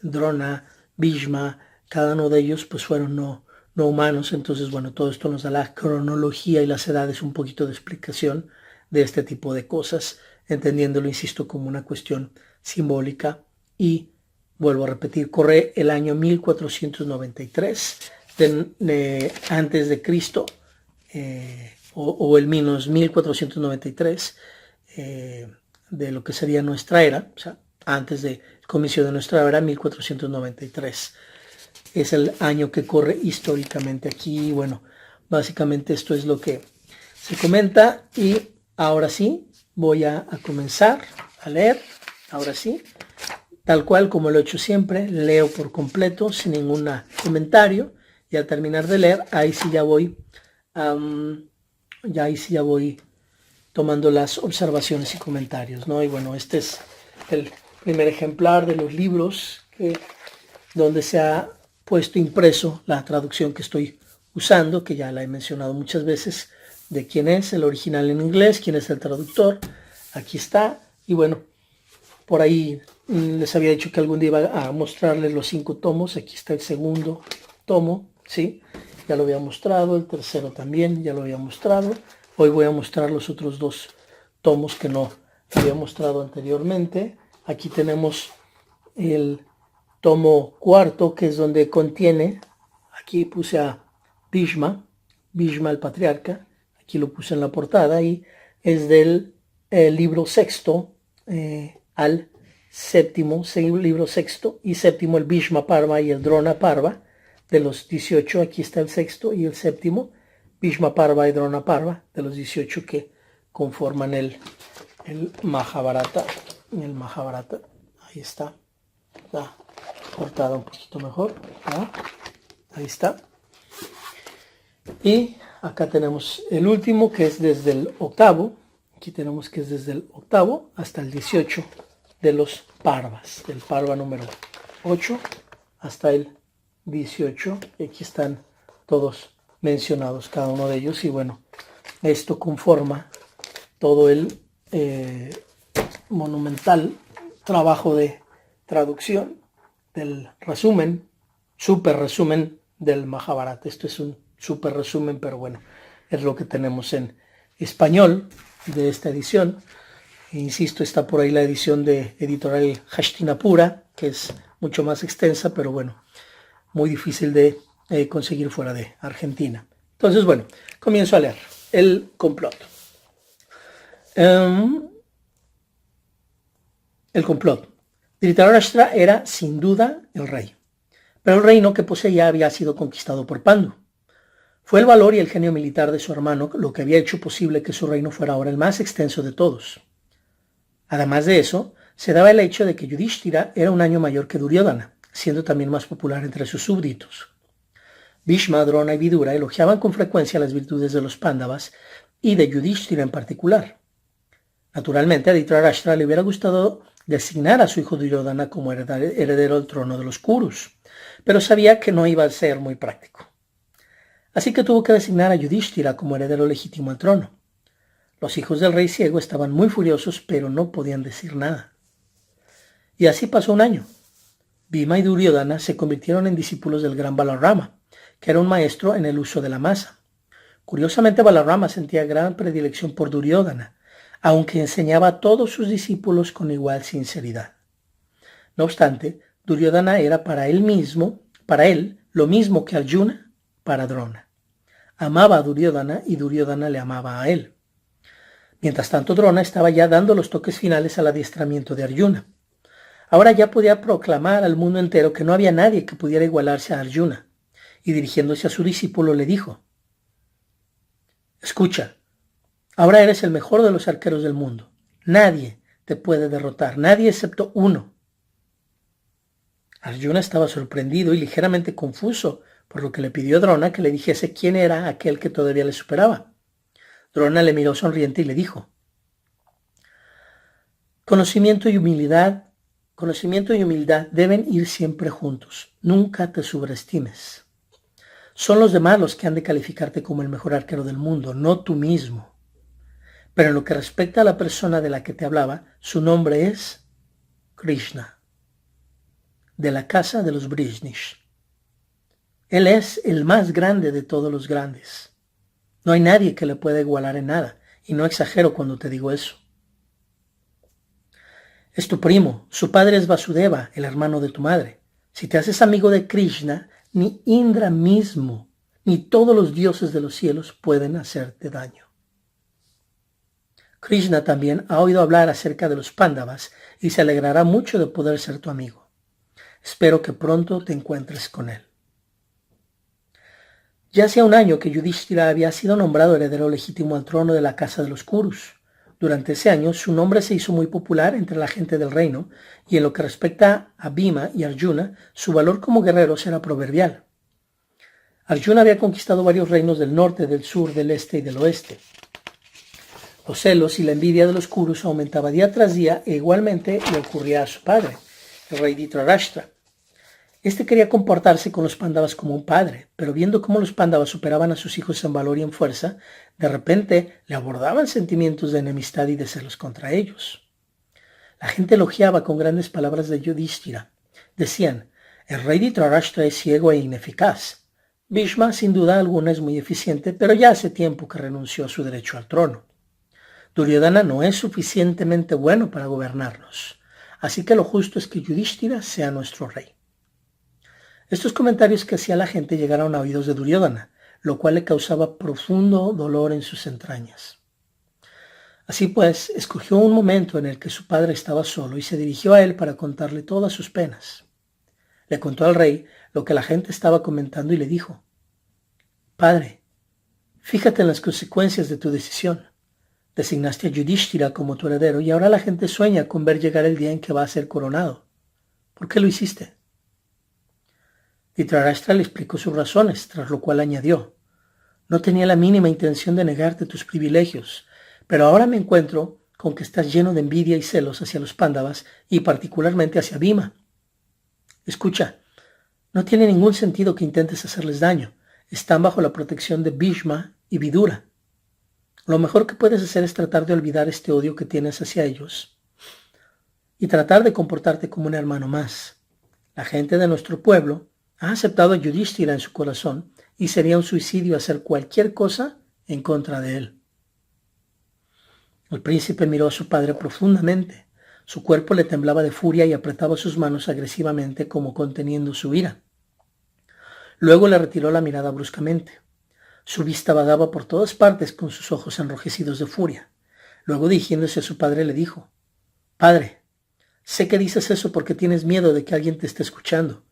Drona, Bhishma, cada uno de ellos pues fueron no humanos. Entonces, bueno, todo esto nos da la cronología y las edades, un poquito de explicación de este tipo de cosas, entendiéndolo, insisto, como una cuestión simbólica. Y vuelvo a repetir, corre el año 1493 antes de Cristo, o el menos 1493 de lo que sería nuestra era, o sea, antes del comienzo de nuestra era, 1493. Es el año que corre históricamente aquí. Bueno, básicamente esto es lo que se comenta y ahora sí voy a comenzar a leer. Ahora sí, tal cual como lo he hecho siempre, leo por completo sin ningún comentario y al terminar de leer, ahí sí ya voy tomando las observaciones y comentarios, ¿no? Y bueno, este es el primer ejemplar de los libros donde se ha puesto impreso la traducción que estoy usando, que ya la he mencionado muchas veces, de quién es el original en inglés, quién es el traductor. Aquí está. Y bueno, por ahí les había dicho que algún día iba a mostrarles los 5 tomos. Aquí está el segundo tomo, ¿sí? Ya lo había mostrado, el tercero también, ya lo había mostrado. Hoy voy a mostrar los otros 2 tomos que no había mostrado anteriormente. Aquí tenemos el tomo 4, que es donde contiene, aquí puse a Bhishma el patriarca, aquí lo puse en la portada, y es del libro 6 al 7, libro 6 y 7, el Bhishma Parva y el Drona Parva. De los 18, aquí está el 6 y el 7, Bhishma Parva y Drona Parva, de los 18 que conforman el Mahabharata. El Mahabharata, ahí está cortada un poquito mejor, ¿no? Ahí está. Y acá tenemos el último, que es desde el 8, aquí tenemos que es desde el 8 hasta el 18 de los Parvas, del Parva número 8 hasta el 18, y aquí están todos mencionados, cada uno de ellos. Y bueno, esto conforma todo el monumental trabajo de traducción del resumen, super resumen del Mahabharata. Esto es un super resumen, pero bueno, es lo que tenemos en español de esta edición. Insisto, está por ahí la edición de editorial Hastinapura, que es mucho más extensa, pero bueno, muy difícil de conseguir fuera de Argentina. Entonces, bueno, comienzo a leer el complot. El complot. Dhritarashtra era sin duda el rey, pero el reino que poseía había sido conquistado por Pandu. Fue el valor y el genio militar de su hermano lo que había hecho posible que su reino fuera ahora el más extenso de todos. Además de eso, se daba el hecho de que Yudhishthira era un año mayor que Duryodhana, siendo también más popular entre sus súbditos. Bhishma, Drona y Vidura elogiaban con frecuencia las virtudes de los Pándavas y de Yudhishthira en particular. Naturalmente, a Dhritarashtra le hubiera gustado designar a su hijo Duryodhana como heredero al trono de los Kurus, pero sabía que no iba a ser muy práctico. Así que tuvo que designar a Yudhishthira como heredero legítimo al trono. Los hijos del rey ciego estaban muy furiosos, pero no podían decir nada. Y así pasó un año. Bhima y Duryodhana se convirtieron en discípulos del gran Balarama, que era un maestro en el uso de la masa. Curiosamente, Balarama sentía gran predilección por Duryodhana, aunque enseñaba a todos sus discípulos con igual sinceridad. No obstante, Duryodhana era para él lo mismo que Arjuna para Drona. Amaba a Duryodhana y Duryodhana le amaba a él. Mientras tanto, Drona estaba ya dando los toques finales al adiestramiento de Arjuna. Ahora ya podía proclamar al mundo entero que no había nadie que pudiera igualarse a Arjuna, y dirigiéndose a su discípulo le dijo: «Escucha, Ahora eres el mejor de los arqueros del mundo. Nadie te puede derrotar, nadie excepto uno. Arjuna estaba sorprendido y ligeramente confuso, por lo que le pidió a Drona que le dijese quién era aquel que todavía le superaba. Drona le miró sonriente y le dijo: conocimiento y humildad deben ir siempre juntos. Nunca te sobreestimes. Son los demás los que han de calificarte como el mejor arquero del mundo, no tú mismo. Pero en lo que respecta a la persona de la que te hablaba, su nombre es Krishna, de la casa de los Vrishnish. Él es el más grande de todos los grandes. No hay nadie que le pueda igualar en nada, y no exagero cuando te digo eso. Es tu primo, su padre es Vasudeva, el hermano de tu madre. Si te haces amigo de Krishna, ni Indra mismo, ni todos los dioses de los cielos pueden hacerte daño. Krishna también ha oído hablar acerca de los Pándavas y se alegrará mucho de poder ser tu amigo. Espero que pronto te encuentres con él. Ya hacía un año que Yudhishthira había sido nombrado heredero legítimo al trono de la casa de los Kurus. Durante ese año su nombre se hizo muy popular entre la gente del reino, y en lo que respecta a Bhima y Arjuna, su valor como guerreros era proverbial. Arjuna había conquistado varios reinos del norte, del sur, del este y del oeste. Los celos y la envidia de los Kurus aumentaba día tras día, e igualmente le ocurría a su padre, el rey Dhritarashtra. Este quería comportarse con los Pándavas como un padre, pero viendo cómo los Pándavas superaban a sus hijos en valor y en fuerza, de repente le abordaban sentimientos de enemistad y de celos contra ellos. La gente elogiaba con grandes palabras de Yudhishthira. Decían: el rey Dhritarashtra es ciego e ineficaz. Bhishma, sin duda alguna, es muy eficiente, pero ya hace tiempo que renunció a su derecho al trono. Duryodhana no es suficientemente bueno para gobernarnos, así que lo justo es que Yudhishthira sea nuestro rey. Estos comentarios que hacía la gente llegaron a oídos de Duryodhana, lo cual le causaba profundo dolor en sus entrañas. Así pues, escogió un momento en el que su padre estaba solo y se dirigió a él para contarle todas sus penas. Le contó al rey lo que la gente estaba comentando y le dijo: Padre, fíjate en las consecuencias de tu decisión. Designaste a Yudhishthira como tu heredero y ahora la gente sueña con ver llegar el día en que va a ser coronado. ¿Por qué lo hiciste? Dhritarashtra le explicó sus razones, tras lo cual añadió: no tenía la mínima intención de negarte tus privilegios, pero ahora me encuentro con que estás lleno de envidia y celos hacia los Pándavas y particularmente hacia Bhima. Escucha, no tiene ningún sentido que intentes hacerles daño. Están bajo la protección de Bhishma y Vidura. Lo mejor que puedes hacer es tratar de olvidar este odio que tienes hacia ellos y tratar de comportarte como un hermano más. La gente de nuestro pueblo ha aceptado a Yudhishthira en su corazón y sería un suicidio hacer cualquier cosa en contra de él. El príncipe miró a su padre profundamente. Su cuerpo le temblaba de furia y apretaba sus manos agresivamente como conteniendo su ira. Luego le retiró la mirada bruscamente. Su vista vagaba por todas partes con sus ojos enrojecidos de furia. Luego, dirigiéndose a su padre, le dijo: Padre, sé que dices eso porque tienes miedo de que alguien te esté escuchando,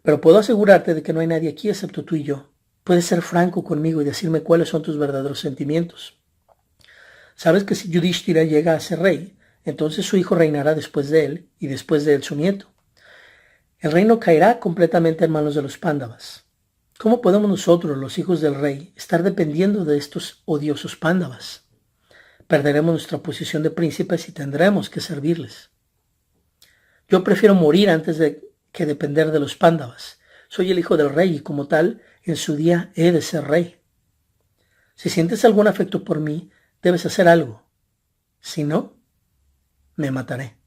pero puedo asegurarte de que no hay nadie aquí excepto tú y yo. Puedes ser franco conmigo y decirme cuáles son tus verdaderos sentimientos. Sabes que si Yudhishthira llega a ser rey, entonces su hijo reinará después de él y después de él su nieto. El reino caerá completamente en manos de los Pándavas. ¿Cómo podemos nosotros, los hijos del rey, estar dependiendo de estos odiosos Pándavas? Perderemos nuestra posición de príncipes y tendremos que servirles. Yo prefiero morir antes que depender de los Pándavas. Soy el hijo del rey y como tal, en su día he de ser rey. Si sientes algún afecto por mí, debes hacer algo. Si no, me mataré.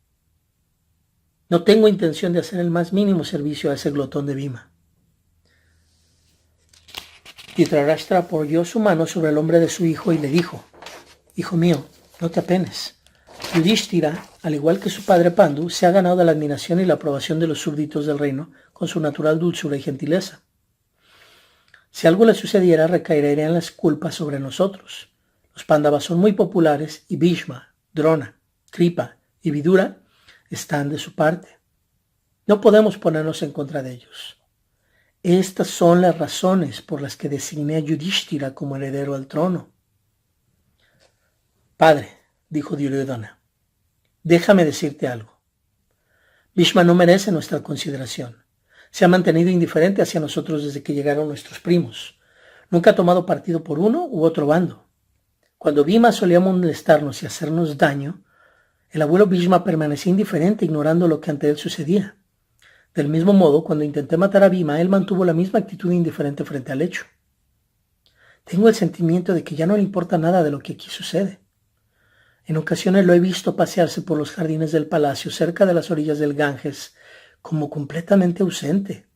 No tengo intención de hacer el más mínimo servicio a ese glotón de Bhima. Dhritarashtra apoyó su mano sobre el hombro de su hijo y le dijo: Hijo mío, no te apenes. Yudhishthira, al igual que su padre Pandu, se ha ganado la admiración y la aprobación de los súbditos del reino con su natural dulzura y gentileza. Si algo le sucediera, recaerían las culpas sobre nosotros. Los Pándavas son muy populares y Bhishma, Drona, Kripa y Vidura están de su parte. No podemos ponernos en contra de ellos. Estas son las razones por las que designé a Yudhishthira como heredero al trono. Padre, dijo Duryodhana, déjame decirte algo. Bhishma no merece nuestra consideración. Se ha mantenido indiferente hacia nosotros desde que llegaron nuestros primos. Nunca ha tomado partido por uno u otro bando. Cuando Bhima solía molestarnos y hacernos daño, el abuelo Bhishma permanecía indiferente, ignorando lo que ante él sucedía. Del mismo modo, cuando intenté matar a Bhima, él mantuvo la misma actitud indiferente frente al hecho. Tengo el sentimiento de que ya no le importa nada de lo que aquí sucede. En ocasiones lo he visto pasearse por los jardines del palacio cerca de las orillas del Ganges, como completamente ausente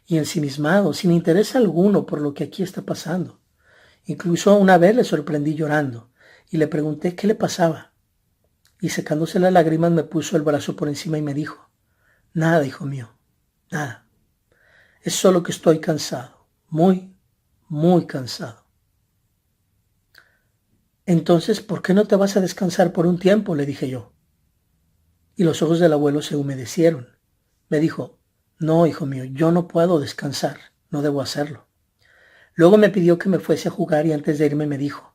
y ensimismado, sin interés alguno por lo que aquí está pasando. Incluso una vez le sorprendí llorando y le pregunté qué le pasaba. Y secándose las lágrimas me puso el brazo por encima y me dijo, nada, hijo mío, nada. Es solo que estoy cansado, muy, muy cansado. Entonces, ¿por qué no te vas a descansar por un tiempo?, le dije yo. Y los ojos del abuelo se humedecieron. Me dijo, no, hijo mío, yo no puedo descansar, no debo hacerlo. Luego me pidió que me fuese a jugar y antes de irme me dijo,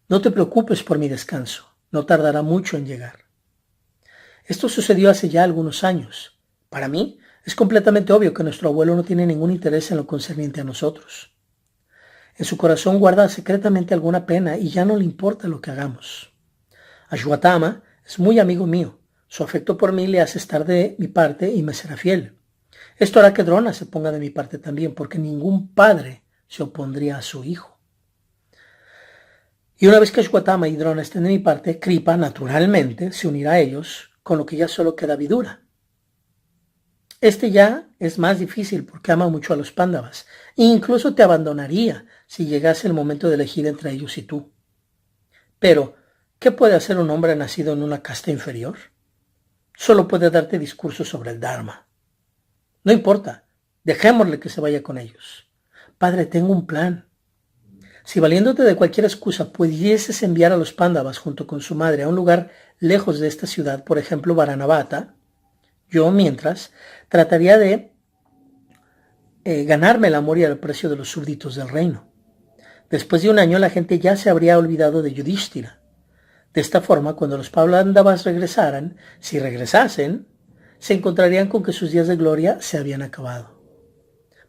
no te preocupes por mi descanso, no tardará mucho en llegar. Esto sucedió hace ya algunos años. Para mí, es completamente obvio que nuestro abuelo no tiene ningún interés en lo concerniente a nosotros. En su corazón guarda secretamente alguna pena y ya no le importa lo que hagamos. Ashwatthama es muy amigo mío. Su afecto por mí le hace estar de mi parte y me será fiel. Esto hará que Drona se ponga de mi parte también, porque ningún padre se opondría a su hijo. Y una vez que Ashwatthama y Drona estén de mi parte, Kripa naturalmente se unirá a ellos, con lo que ya solo queda Vidura. Este ya es más difícil porque ama mucho a los Pándavas e incluso te abandonaría si llegase el momento de elegir entre ellos y tú. Pero, ¿qué puede hacer un hombre nacido en una casta inferior? Solo puede darte discursos sobre el Dharma. No importa, dejémosle que se vaya con ellos. Padre, tengo un plan. Si valiéndote de cualquier excusa pudieses enviar a los Pándavas junto con su madre a un lugar lejos de esta ciudad, por ejemplo Varanavata, yo, mientras, trataría de ganarme el amor y el aprecio de los súbditos del reino. Después de un año, la gente ya se habría olvidado de Yudhishthira. De esta forma, cuando los Pándavas regresaran, si regresasen, se encontrarían con que sus días de gloria se habían acabado.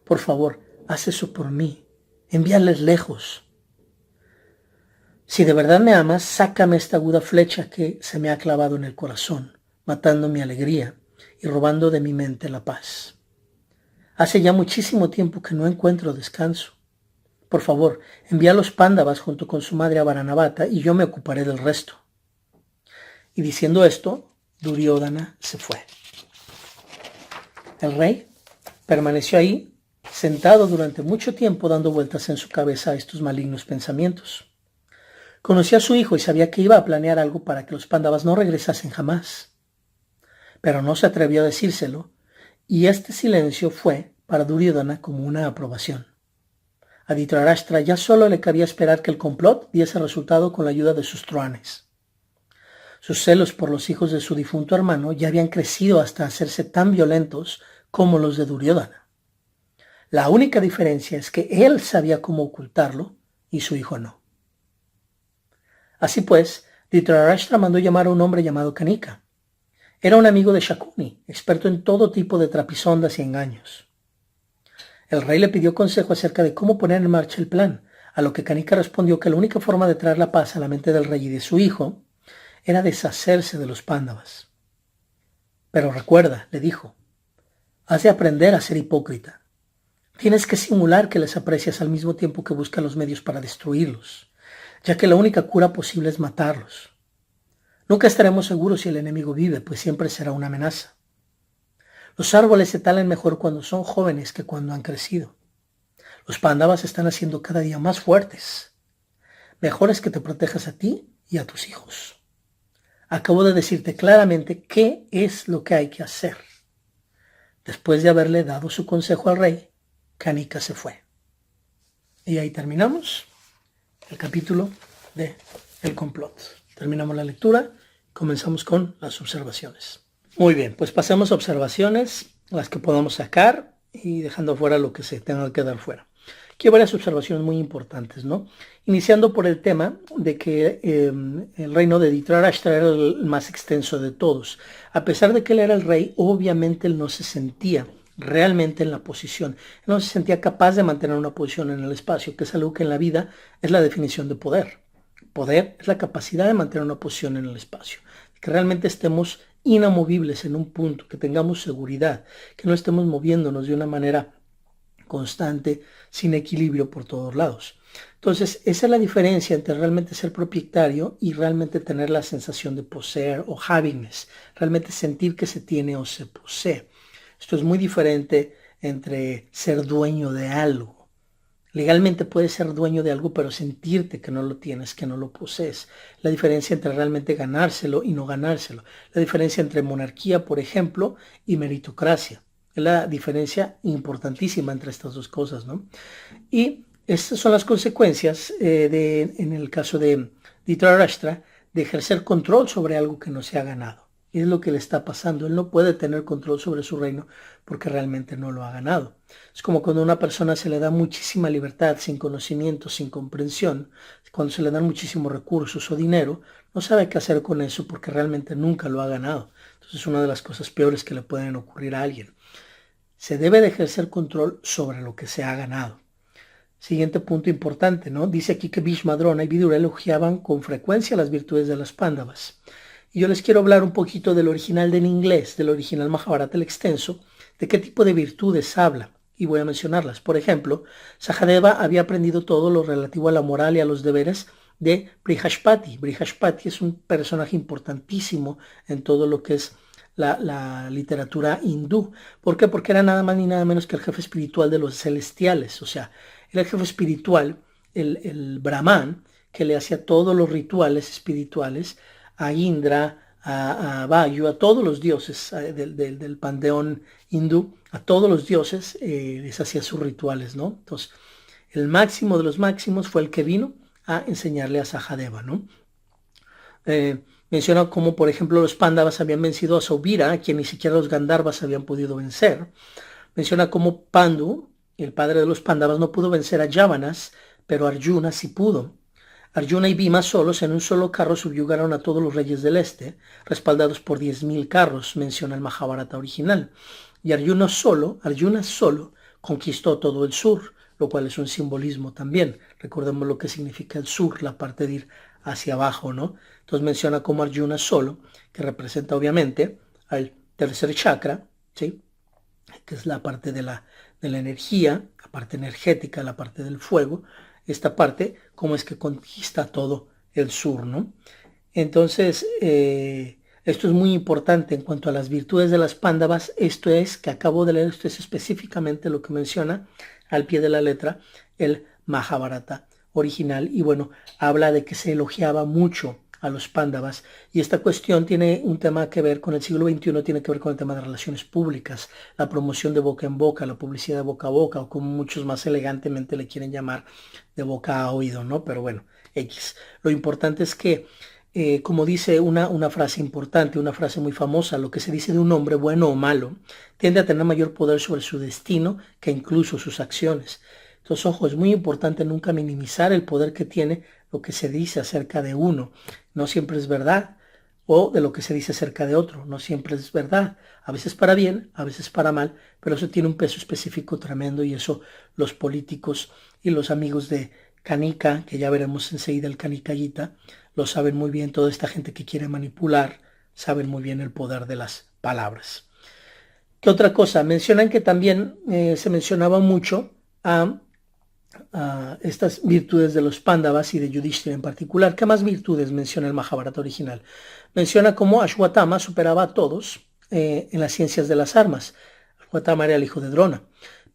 Por favor, haz eso por mí. Envíales lejos. Si de verdad me amas, sácame esta aguda flecha que se me ha clavado en el corazón, matando mi alegría y robando de mi mente la paz. Hace ya muchísimo tiempo que no encuentro descanso. Por favor, envía a los Pándavas junto con su madre a Varanavata y yo me ocuparé del resto. Y diciendo esto, Duryodhana se fue. El rey permaneció ahí, sentado durante mucho tiempo dando vueltas en su cabeza a estos malignos pensamientos. Conocía a su hijo y sabía que iba a planear algo para que los Pándavas no regresasen jamás. Pero no se atrevió a decírselo, y este silencio fue para Duryodhana como una aprobación. A Dhritarashtra ya solo le cabía esperar que el complot diese resultado con la ayuda de sus truanes. Sus celos por los hijos de su difunto hermano ya habían crecido hasta hacerse tan violentos como los de Duryodhana. La única diferencia es que él sabía cómo ocultarlo y su hijo no. Así pues, Dhritarashtra mandó llamar a un hombre llamado Kanika. Era un amigo de Shakuni, experto en todo tipo de trapisondas y engaños. El rey le pidió consejo acerca de cómo poner en marcha el plan, a lo que Kanika respondió que la única forma de traer la paz a la mente del rey y de su hijo era deshacerse de los Pándavas. Pero recuerda, le dijo, has de aprender a ser hipócrita. Tienes que simular que les aprecias al mismo tiempo que buscas los medios para destruirlos, ya que la única cura posible es matarlos. Nunca estaremos seguros si el enemigo vive, pues siempre será una amenaza. Los árboles se talan mejor cuando son jóvenes que cuando han crecido. Los Pándavas están haciendo cada día más fuertes. Mejor es que te protejas a ti y a tus hijos. Acabo de decirte claramente qué es lo que hay que hacer. Después de haberle dado su consejo al rey, Kanika se fue. Y ahí terminamos el capítulo de El complot. Terminamos la lectura, comenzamos con las observaciones. Muy bien, pues pasemos a observaciones, las que podamos sacar y dejando fuera lo que se tenga que dar fuera. Aquí hay varias observaciones muy importantes, ¿no? Iniciando por el tema de que el reino de Dhritarashtra era el más extenso de todos. A pesar de que él era el rey, obviamente él no se sentía realmente en la posición. Él no se sentía capaz de mantener una posición en el espacio, que es algo que en la vida es la definición de poder. Poder es la capacidad de mantener una posición en el espacio. Que realmente estemos inamovibles en un punto, que tengamos seguridad, que no estemos moviéndonos de una manera constante, sin equilibrio por todos lados. Entonces, esa es la diferencia entre realmente ser propietario y realmente tener la sensación de poseer o havingness, realmente sentir que se tiene o se posee. Esto es muy diferente entre ser dueño de algo. Legalmente puedes ser dueño de algo, pero sentirte que no lo tienes, que no lo posees. La diferencia entre realmente ganárselo y no ganárselo. La diferencia entre monarquía, por ejemplo, y meritocracia. Es la diferencia importantísima entre estas dos cosas, ¿no? Y estas son las consecuencias en el caso de Dhritarashtra, de ejercer control sobre algo que no se ha ganado. Y es lo que le está pasando. Él no puede tener control sobre su reino porque realmente no lo ha ganado. Es como cuando a una persona se le da muchísima libertad, sin conocimiento, sin comprensión, cuando se le dan muchísimos recursos o dinero, no sabe qué hacer con eso porque realmente nunca lo ha ganado. Entonces es una de las cosas peores que le pueden ocurrir a alguien. Se debe de ejercer control sobre lo que se ha ganado. Siguiente punto importante, ¿no? Dice aquí que Bhishma, Drona y Vidura elogiaban con frecuencia las virtudes de los Pándavas. Y yo les quiero hablar un poquito del original en inglés, del original Mahabharata, el extenso, de qué tipo de virtudes habla. Y voy a mencionarlas. Por ejemplo, Sahadeva había aprendido todo lo relativo a la moral y a los deberes de Brihaspati. Brihaspati es un personaje importantísimo en todo lo que es la literatura hindú. ¿Por qué? Porque era nada más ni nada menos que el jefe espiritual de los celestiales. O sea, era el jefe espiritual, el Brahman, que le hacía todos los rituales espirituales a Indra, a Vayu, a todos los dioses del panteón hindú, a todos los dioses les hacía sus rituales, ¿no? Entonces, el máximo de los máximos fue el que vino a enseñarle a Sahadeva, ¿no? Menciona cómo, por ejemplo, los Pándavas habían vencido a Saubira, a quien ni siquiera los Gandharvas habían podido vencer. Menciona cómo Pandu, el padre de los Pándavas, no pudo vencer a Yavanas, pero Arjuna sí pudo. Arjuna y Bhima solos en un solo carro subyugaron a todos los reyes del este, respaldados por 10.000 carros, menciona el Mahabharata original. Y Arjuna solo conquistó todo el sur, lo cual es un simbolismo también. Recordemos lo que significa el sur, la parte de ir hacia abajo, ¿no? Entonces menciona como Arjuna solo, que representa obviamente al tercer chakra, ¿sí? Que es la parte de la energía, la parte energética, la parte del fuego, esta parte, cómo es que conquista todo el sur, ¿no? Entonces, esto es muy importante en cuanto a las virtudes de las Pándavas. Esto es, que acabo de leer, esto es específicamente lo que menciona al pie de la letra el Mahabharata original. Y bueno, habla de que se elogiaba mucho a los Pándavas, y esta cuestión tiene un tema que ver con el siglo XXI, tiene que ver con el tema de relaciones públicas, la promoción de boca en boca, la publicidad de boca a boca, o como muchos más elegantemente le quieren llamar, de boca a oído, ¿no? Pero bueno, X. Lo importante es que, como dice una frase importante, una frase muy famosa, lo que se dice de un hombre, bueno o malo, tiende a tener mayor poder sobre su destino que incluso sus acciones. Entonces, ojo, es muy importante nunca minimizar el poder que tiene lo que se dice acerca de uno. No siempre es verdad, o de lo que se dice acerca de otro, no siempre es verdad. A veces para bien, a veces para mal, pero eso tiene un peso específico tremendo, y eso los políticos y los amigos de Kanika, que ya veremos enseguida el Kanika Gita, lo saben muy bien. Toda esta gente que quiere manipular, saben muy bien el poder de las palabras. ¿Qué otra cosa? Mencionan que también se mencionaba mucho a estas virtudes de los Pándavas y de Yudhishthira en particular. ¿Qué más virtudes menciona el Mahabharata original? Menciona cómo Ashwatthama superaba a todos en las ciencias de las armas. Ashwatthama era el hijo de Drona.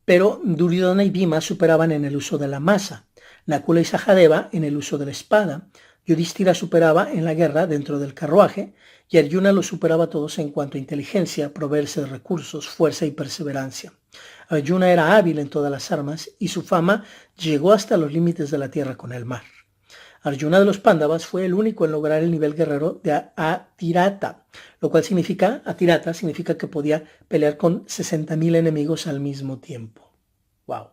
Pero Duryodhana y Bhima superaban en el uso de la maza. Nakula y Sahadeva en el uso de la espada. Yudhishthira superaba en la guerra dentro del carruaje, y Arjuna los superaba a todos en cuanto a inteligencia, proveerse de recursos, fuerza y perseverancia. Arjuna era hábil en todas las armas, y su fama llegó hasta los límites de la tierra con el mar. Arjuna de los Pándavas fue el único en lograr el nivel guerrero de Atirata, lo cual significa, Atirata significa que podía pelear con 60.000 enemigos al mismo tiempo. Wow.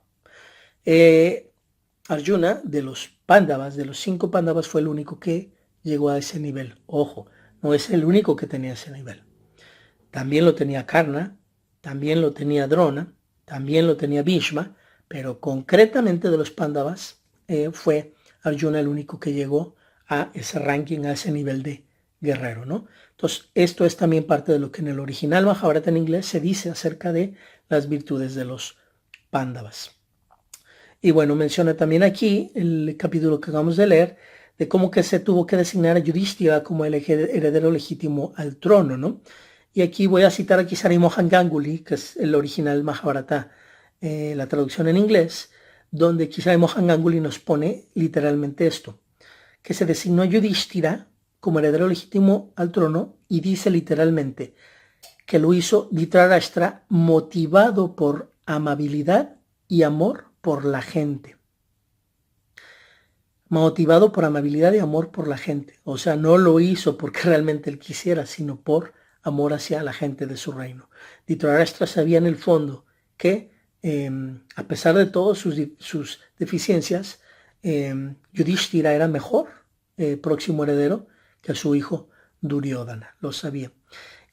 Arjuna, de los Pándavas, de los 5 Pándavas, fue el único que llegó a ese nivel. Ojo, no es el único que tenía ese nivel. También lo tenía Karna, también lo tenía Drona, también lo tenía Bhishma, pero concretamente de los Pándavas fue Arjuna el único que llegó a ese ranking, a ese nivel de guerrero, ¿no? Entonces, esto es también parte de lo que en el original Mahabharata en inglés se dice acerca de las virtudes de los Pándavas. Y bueno, menciona también aquí el capítulo que acabamos de leer de cómo que se tuvo que designar a Yudhishthira como el heredero legítimo al trono, ¿no? Y aquí voy a citar a Kisari Mohan Ganguly, que es el original Mahabharata, la traducción en inglés, donde Kisari Mohan Ganguly nos pone literalmente esto, que se designó a Yudhishthira como heredero legítimo al trono y dice literalmente que lo hizo Dhritarashtra motivado por amabilidad y amor por la gente. Motivado por amabilidad y amor por la gente. O sea, no lo hizo porque realmente él quisiera, sino por amor hacia la gente de su reino. Dhritarashtra sabía en el fondo que a pesar de todas sus deficiencias, Yudhishthira era mejor próximo heredero que su hijo Duryodhana, lo sabía.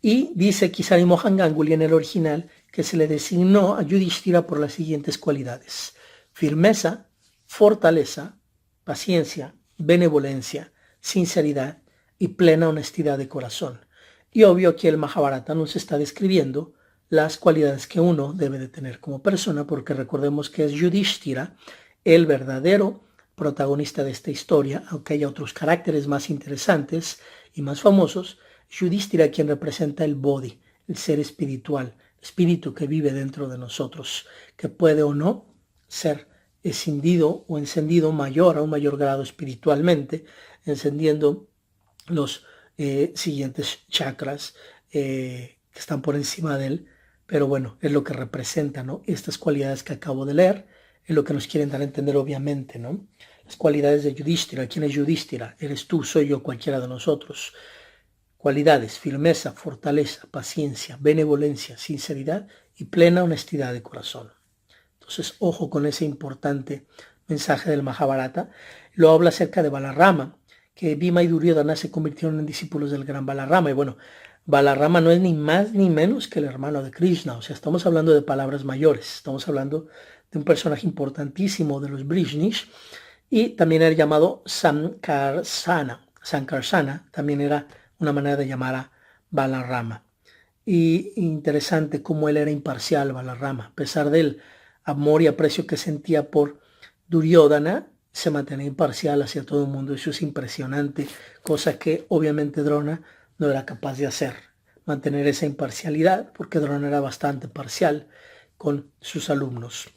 Y dice Kisari Mohan Ganguly en el original que se le designó a Yudhishthira por las siguientes cualidades: firmeza, fortaleza, paciencia, benevolencia, sinceridad y plena honestidad de corazón. Y obvio aquí el Mahabharata nos está describiendo las cualidades que uno debe de tener como persona, porque recordemos que es Yudhishthira el verdadero protagonista de esta historia, aunque haya otros caracteres más interesantes y más famosos. Yudhishthira quien representa el Bodhi, el ser espiritual, el espíritu que vive dentro de nosotros, que puede o no ser escindido o encendido a un mayor grado espiritualmente, encendiendo los siguientes chakras que están por encima de él. Pero bueno, es lo que representa, ¿no? Estas cualidades que acabo de leer es lo que nos quieren dar a entender, obviamente, ¿no? Las cualidades de Yudhishthira. ¿Quién es Yudhishthira? Eres tú, soy yo, cualquiera de nosotros. Cualidades: firmeza, fortaleza, paciencia, benevolencia, sinceridad y plena honestidad de corazón. Entonces, ojo con ese importante mensaje del Mahabharata. Lo habla acerca de Balarama, que Bhima y Duryodhana se convirtieron en discípulos del gran Balarama. Y bueno, Balarama no es ni más ni menos que el hermano de Krishna. O sea, estamos hablando de palabras mayores. Estamos hablando de un personaje importantísimo de los Brishnish. Y también era llamado Sankarsana. Sankarsana también era una manera de llamar a Balarama. Y interesante cómo él era imparcial, Balarama. A pesar del amor y aprecio que sentía por Duryodhana, se mantenía imparcial hacia todo el mundo. Eso es impresionante, cosa que obviamente Drona no era capaz de hacer, mantener esa imparcialidad, porque Drona era bastante parcial con sus alumnos.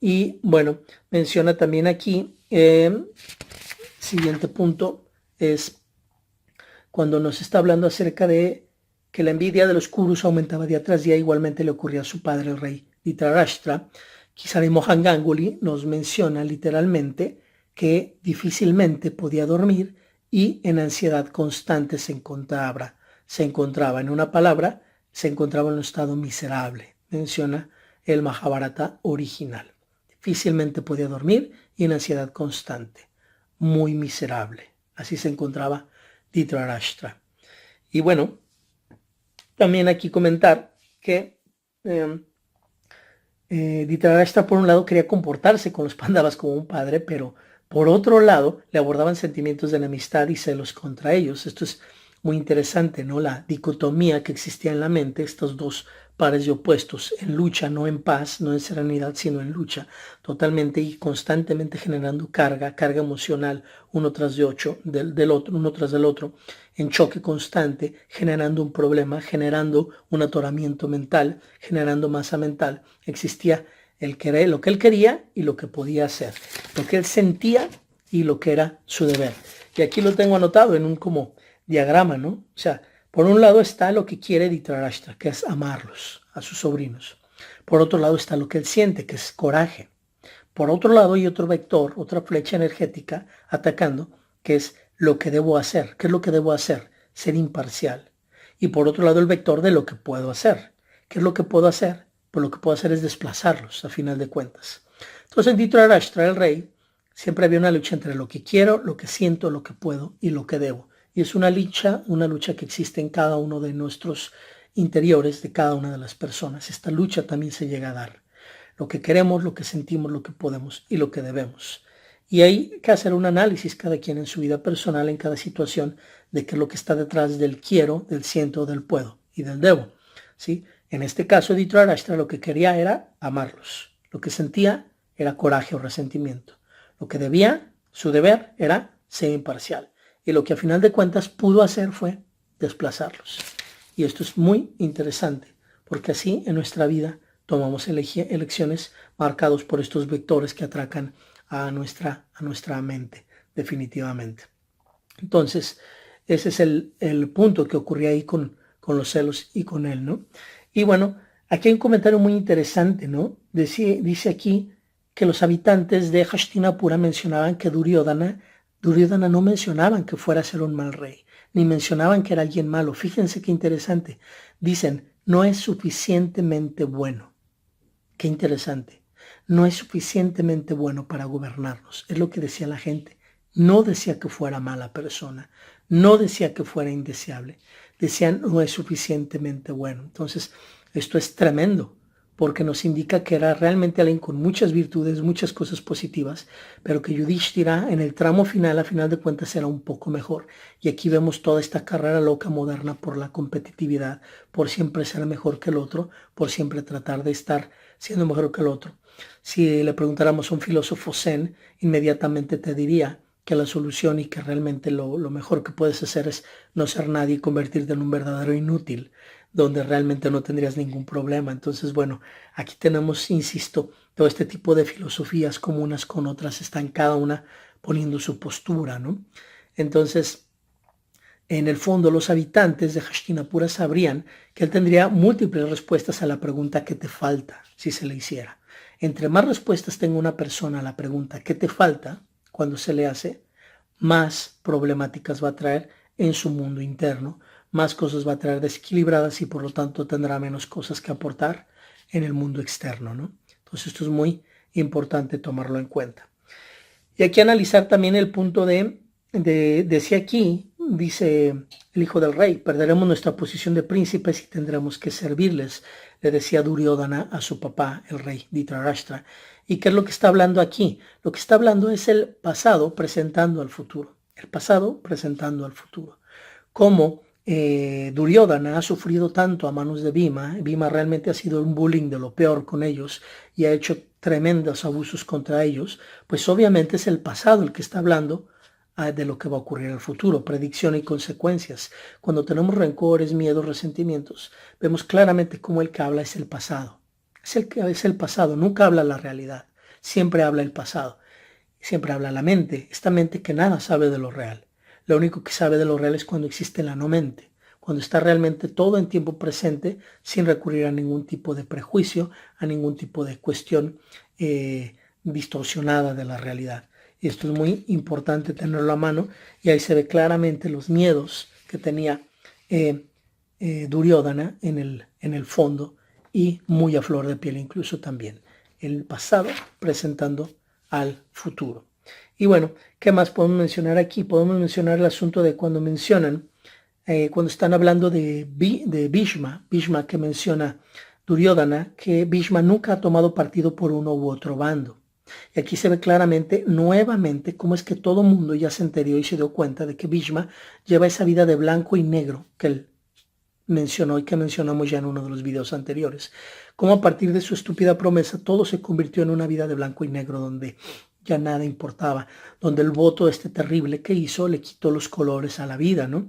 Y bueno, menciona también aquí, siguiente punto, es cuando nos está hablando acerca de que la envidia de los Kurus aumentaba día tras día. Igualmente le ocurría a su padre, el rey Dhritarashtra. Kisari Mohan Ganguly nos menciona literalmente que difícilmente podía dormir y en ansiedad constante se encontraba. En una palabra, se encontraba en un estado miserable. Menciona el Mahabharata original. Difícilmente podía dormir y en ansiedad constante. Muy miserable. Así se encontraba Dhritarashtra. Y bueno, también aquí comentar que Dhritarashtra por un lado quería comportarse con los Pándavas como un padre, pero por otro lado le abordaban sentimientos de enemistad y celos contra ellos. Esto es muy interesante, ¿no? La dicotomía que existía en la mente, estos dos pares de opuestos, en lucha, no en paz, no en serenidad, sino en lucha, totalmente y constantemente generando carga emocional, uno tras del otro, uno tras del otro, en choque constante, generando un problema, generando un atoramiento mental, generando masa mental. Existía lo que él quería y lo que podía hacer, lo que él sentía y lo que era su deber. Y aquí lo tengo anotado en un como diagrama, ¿no? O sea, por un lado está lo que quiere Dhritarashtra, que es amarlos, a sus sobrinos. Por otro lado está lo que él siente, que es coraje. Por otro lado hay otro vector, otra flecha energética atacando, que es lo que debo hacer. ¿Qué es lo que debo hacer? Ser imparcial. Y por otro lado el vector de lo que puedo hacer. ¿Qué es lo que puedo hacer? Pues lo que puedo hacer es desplazarlos, a final de cuentas. Entonces en Dhritarashtra, el rey, siempre había una lucha entre lo que quiero, lo que siento, lo que puedo y lo que debo. Y es una lucha que existe en cada uno de nuestros interiores, de cada una de las personas. Esta lucha también se llega a dar. Lo que queremos, lo que sentimos, lo que podemos y lo que debemos. Y hay que hacer un análisis cada quien en su vida personal, en cada situación, de qué es lo que está detrás del quiero, del siento, del puedo y del debo. ¿Sí? En este caso, Dhritarashtra lo que quería era amarlos. Lo que sentía era coraje o resentimiento. Lo que debía, su deber, era ser imparcial. Y lo que a final de cuentas pudo hacer fue desplazarlos. Y esto es muy interesante, porque así en nuestra vida tomamos elecciones marcados por estos vectores que atracan a nuestra mente, definitivamente. Entonces, ese es el punto que ocurría ahí con los celos y con él, ¿no? Y bueno, aquí hay un comentario muy interesante, ¿no? Dice aquí que los habitantes de Hastinapura mencionaban que Duryodhana no mencionaban que fuera a ser un mal rey, ni mencionaban que era alguien malo. Fíjense qué interesante. Dicen, no es suficientemente bueno. Qué interesante. No es suficientemente bueno para gobernarnos. Es lo que decía la gente. No decía que fuera mala persona. No decía que fuera indeseable. Decían, no es suficientemente bueno. Entonces, esto es tremendo, porque nos indica que era realmente alguien con muchas virtudes, muchas cosas positivas, pero que Yudhishthira en el tramo final, a final de cuentas, era un poco mejor. Y aquí vemos toda esta carrera loca moderna por la competitividad, por siempre ser mejor que el otro, por siempre tratar de estar siendo mejor que el otro. Si le preguntáramos a un filósofo zen, inmediatamente te diría que la solución y que realmente lo mejor que puedes hacer es no ser nadie y convertirte en un verdadero inútil, donde realmente no tendrías ningún problema. Entonces, bueno, aquí tenemos, insisto, todo este tipo de filosofías como unas con otras están cada una poniendo su postura, ¿no? Entonces, en el fondo, los habitantes de Hastinapura sabrían que él tendría múltiples respuestas a la pregunta ¿qué te falta? Si se le hiciera. Entre más respuestas tenga una persona a la pregunta ¿qué te falta? Cuando se le hace, más problemáticas va a traer en su mundo interno, más cosas va a traer desequilibradas y por lo tanto tendrá menos cosas que aportar en el mundo externo, ¿no? Entonces esto es muy importante tomarlo en cuenta. Y hay que analizar también el punto decía aquí, dice el hijo del rey, perderemos nuestra posición de príncipes y tendremos que servirles, le decía Duryodhana a su papá, el rey Dhritarashtra. ¿Y qué es lo que está hablando aquí? Lo que está hablando es el pasado presentando al futuro. El pasado presentando al futuro. Cómo Duryodhana ha sufrido tanto a manos de Bhima. Bhima realmente ha sido un bullying de lo peor con ellos y ha hecho tremendos abusos contra ellos. Pues obviamente es el pasado el que está hablando de lo que va a ocurrir en el futuro, predicción y consecuencias. Cuando tenemos rencores, miedos, resentimientos, vemos claramente cómo el que habla es el pasado. Es el pasado, nunca habla la realidad, siempre habla el pasado, siempre habla la mente, esta mente que nada sabe de lo real. Lo único que sabe de lo real es cuando existe la no mente, cuando está realmente todo en tiempo presente, sin recurrir a ningún tipo de prejuicio, a ningún tipo de cuestión distorsionada de la realidad. Y esto es muy importante tenerlo a mano, y ahí se ve claramente los miedos que tenía Duryodhana en el fondo, y muy a flor de piel incluso también. El pasado presentando al futuro. Y bueno, ¿qué más podemos mencionar aquí? Podemos mencionar el asunto de cuando mencionan, cuando están hablando de Bhishma que menciona Duryodhana, que Bhishma nunca ha tomado partido por uno u otro bando. Y aquí se ve claramente, nuevamente, cómo es que todo mundo ya se enteró y se dio cuenta de que Bhishma lleva esa vida de blanco y negro que él mencionó y que mencionamos ya en uno de los videos anteriores. Cómo a partir de su estúpida promesa todo se convirtió en una vida de blanco y negro donde ya nada importaba, donde el voto terrible que hizo le quitó los colores a la vida, ¿no?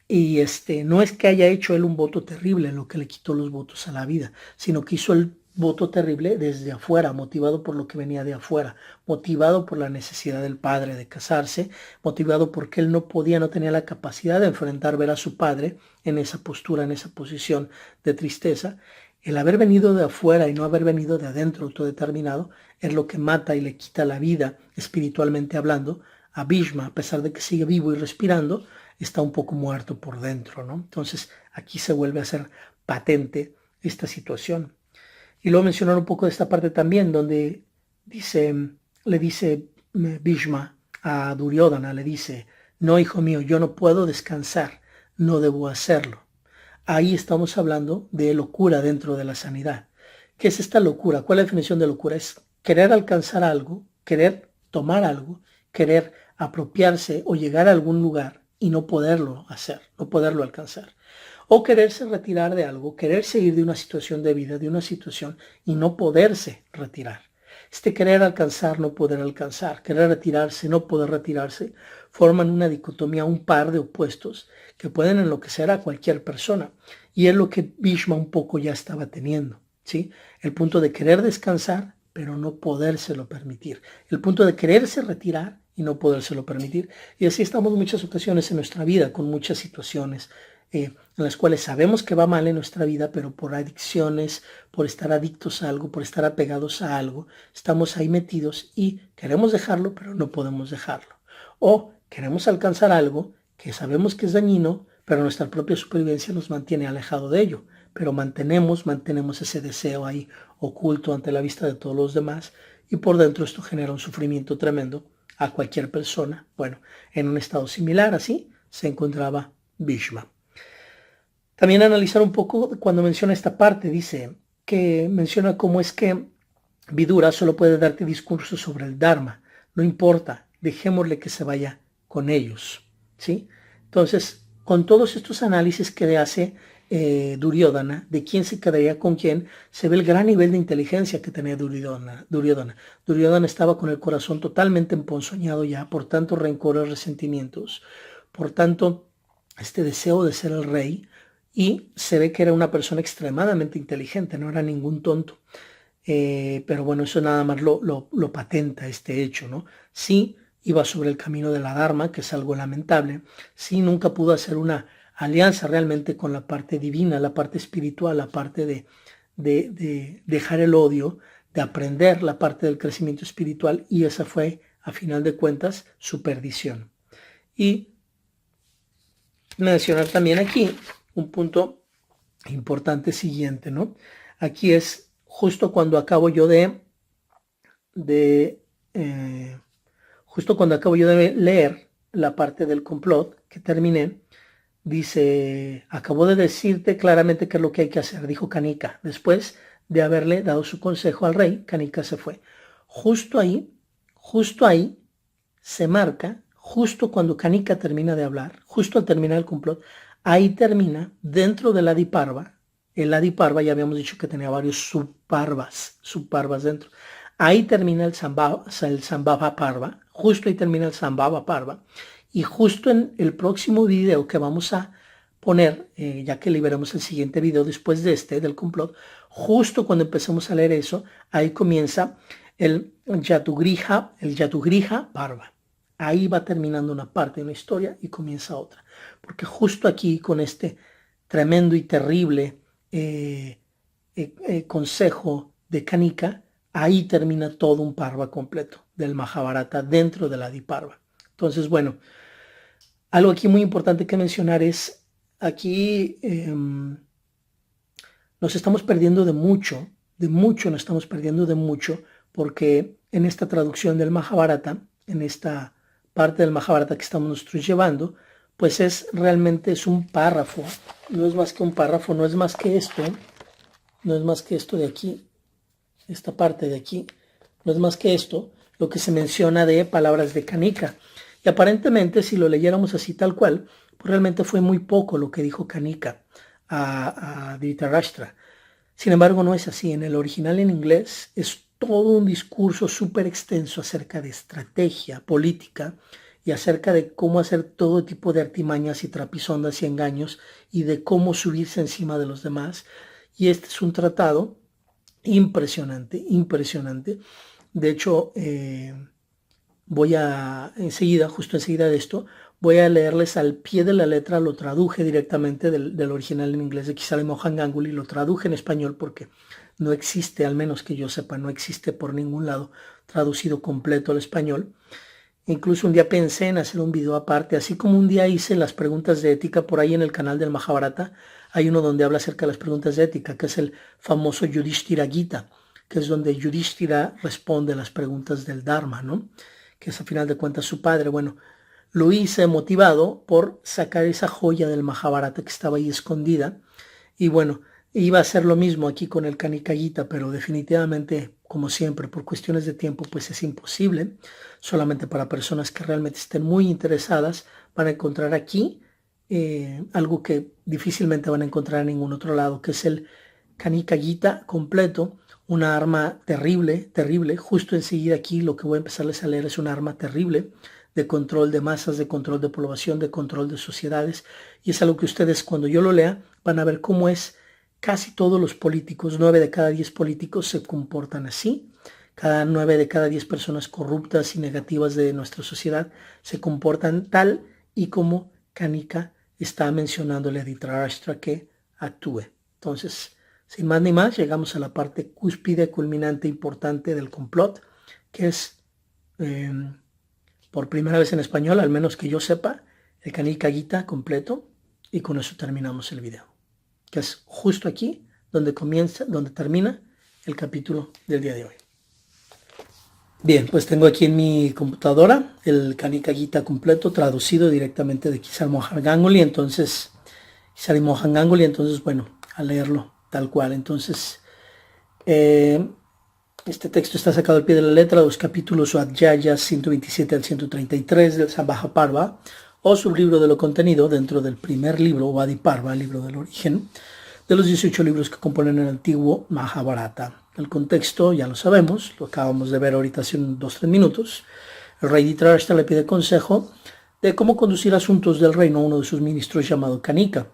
Y no es que haya hecho él un voto terrible en lo que le quitó los votos a la vida, sino que hizo el voto terrible desde afuera, motivado por lo que venía de afuera, motivado por la necesidad del padre de casarse, motivado porque él no tenía la capacidad de enfrentar ver a su padre en esa postura, en esa posición de tristeza. El haber venido de afuera y no haber venido de adentro autodeterminado es lo que mata y le quita la vida, espiritualmente hablando, a Bhishma. A pesar de que sigue vivo y respirando, está un poco muerto por dentro, ¿no? Entonces aquí se vuelve a ser patente esta situación. Y luego mencionar un poco de esta parte también, donde le dice Bhishma a Duryodhana, le dice, no, hijo mío, yo no puedo descansar, no debo hacerlo. Ahí estamos hablando de locura dentro de la sanidad. ¿Qué es esta locura? ¿Cuál es la definición de locura? Es querer alcanzar algo, querer tomar algo, querer apropiarse o llegar a algún lugar y no poderlo hacer, no poderlo alcanzar. O quererse retirar de algo, quererse ir de una situación de vida, de una situación y no poderse retirar. Este querer alcanzar, no poder alcanzar, querer retirarse, no poder retirarse, forman una dicotomía, un par de opuestos que pueden enloquecer a cualquier persona. Y es lo que Bhishma un poco ya estaba teniendo, ¿sí? El punto de querer descansar, pero no podérselo permitir. El punto de quererse retirar y no podérselo permitir. Y así estamos muchas ocasiones en nuestra vida, con muchas situaciones en las cuales sabemos que va mal en nuestra vida, pero por adicciones, por estar adictos a algo, por estar apegados a algo, estamos ahí metidos y queremos dejarlo, pero no podemos dejarlo. O queremos alcanzar algo que sabemos que es dañino, pero nuestra propia supervivencia nos mantiene alejado de ello. Pero mantenemos ese deseo ahí oculto ante la vista de todos los demás y por dentro esto genera un sufrimiento tremendo a cualquier persona. Bueno, en un estado similar así se encontraba Bhishma. También analizar un poco cuando menciona esta parte, dice que menciona cómo es que Vidura solo puede darte discursos sobre el Dharma. No importa, dejémosle que se vaya con ellos, ¿sí? Entonces, con todos estos análisis que le hace Duryodhana, de quién se quedaría con quién, se ve el gran nivel de inteligencia que tenía Duryodhana. Duryodhana estaba con el corazón totalmente emponzoñado ya por tantos rencores, resentimientos, por tanto, este deseo de ser el rey, y se ve que era una persona extremadamente inteligente, no era ningún tonto. Pero bueno, eso nada más lo patenta este hecho, ¿no? Sí iba sobre el camino de la Dharma, que es algo lamentable. Sí nunca pudo hacer una alianza realmente con la parte divina, la parte espiritual, la parte de dejar el odio, de aprender la parte del crecimiento espiritual, y esa fue, a final de cuentas, su perdición. Y mencionar también aquí un punto importante siguiente, ¿no? Aquí es justo cuando acabo yo justo cuando acabo yo de leer la parte del complot que terminé, dice, acabo de decirte claramente qué es lo que hay que hacer, dijo Kanika. Después de haberle dado su consejo al rey, Kanika se fue. Justo ahí se marca, justo cuando Kanika termina de hablar, justo al terminar el complot, ahí termina, dentro del Adiparva, el Adiparva ya habíamos dicho que tenía varios subparvas dentro. Ahí termina el Sambhava Parva, justo ahí termina el Sambhava Parva, y justo en el próximo video que vamos a poner, ya que liberamos el siguiente video después de del complot, justo cuando empecemos a leer eso, ahí comienza el Yatugriha Parva. Ahí va terminando una parte de una historia y comienza otra. Porque justo aquí, con este tremendo y terrible consejo de Kanika, ahí termina todo un parva completo del Mahabharata dentro del Adiparva. Entonces, bueno, algo aquí muy importante que mencionar es, aquí nos estamos perdiendo de mucho, nos estamos perdiendo de mucho, porque en esta traducción del Mahabharata, en esta parte del Mahabharata que estamos nosotros llevando, pues realmente es un párrafo, no es más que un párrafo, no es más que esto de aquí, esta parte de aquí, no es más que esto, lo que se menciona de palabras de Kanika. Y aparentemente, si lo leyéramos así tal cual, pues realmente fue muy poco lo que dijo Kanika a Dhritarashtra. Sin embargo, no es así. En el original en inglés es todo un discurso súper extenso acerca de estrategia política y acerca de cómo hacer todo tipo de artimañas y trapisondas y engaños y de cómo subirse encima de los demás. Y este es un tratado impresionante, impresionante. De hecho, voy a justo enseguida de esto, voy a leerles al pie de la letra, lo traduje directamente del original en inglés de Kisale Mohan Ganguly, lo traduje en español porque no existe, al menos que yo sepa, no existe por ningún lado traducido completo al español. Incluso un día pensé en hacer un video aparte, así como un día hice las preguntas de ética por ahí en el canal del Mahabharata. Hay uno donde habla acerca de las preguntas de ética, que es el famoso Yudhishthira Gita, que es donde Yudhishthira responde a las preguntas del Dharma, ¿no? Que es a final de cuentas su padre. Bueno, lo hice motivado por sacar esa joya del Mahabharata que estaba ahí escondida. Y bueno, iba a hacer lo mismo aquí con el Kanika Gita, pero definitivamente, como siempre, por cuestiones de tiempo, pues es imposible. Solamente para personas que realmente estén muy interesadas van a encontrar aquí algo que difícilmente van a encontrar en ningún otro lado, que es el Kanika Gita completo, una arma terrible, terrible. Justo enseguida aquí lo que voy a empezarles a leer es una arma terrible de control de masas, de control de población, de control de sociedades. Y es algo que ustedes, cuando yo lo lea, van a ver cómo es. Casi todos los políticos, 9 de cada 10 políticos se comportan así. 9 de cada 10 personas corruptas y negativas de nuestra sociedad se comportan tal y como Kanika está mencionándole a Dhritarashtra que actúe. Entonces, sin más ni más, llegamos a la parte cúspide, culminante, importante del complot, que es, por primera vez en español, al menos que yo sepa, el Kanika Gita completo, y con eso terminamos el video, que es justo aquí donde termina el capítulo del día de hoy. Bien, pues tengo aquí en mi computadora el Kanika Gita completo, traducido directamente de Kishore Mohan Ganguly. Entonces, bueno, a leerlo tal cual. Entonces, este texto está sacado al pie de la letra de los capítulos o adhyayas 127 al 133 del Sambhaja-parva, o sublibro de lo contenido dentro del primer libro, o Adi-parva, el libro del origen, de los 18 libros que componen el antiguo Mahabharata. El contexto ya lo sabemos, lo acabamos de ver ahorita hace 2-3 minutos. El rey Dhritarashtra le pide consejo de cómo conducir asuntos del reino a uno de sus ministros llamado Kanika.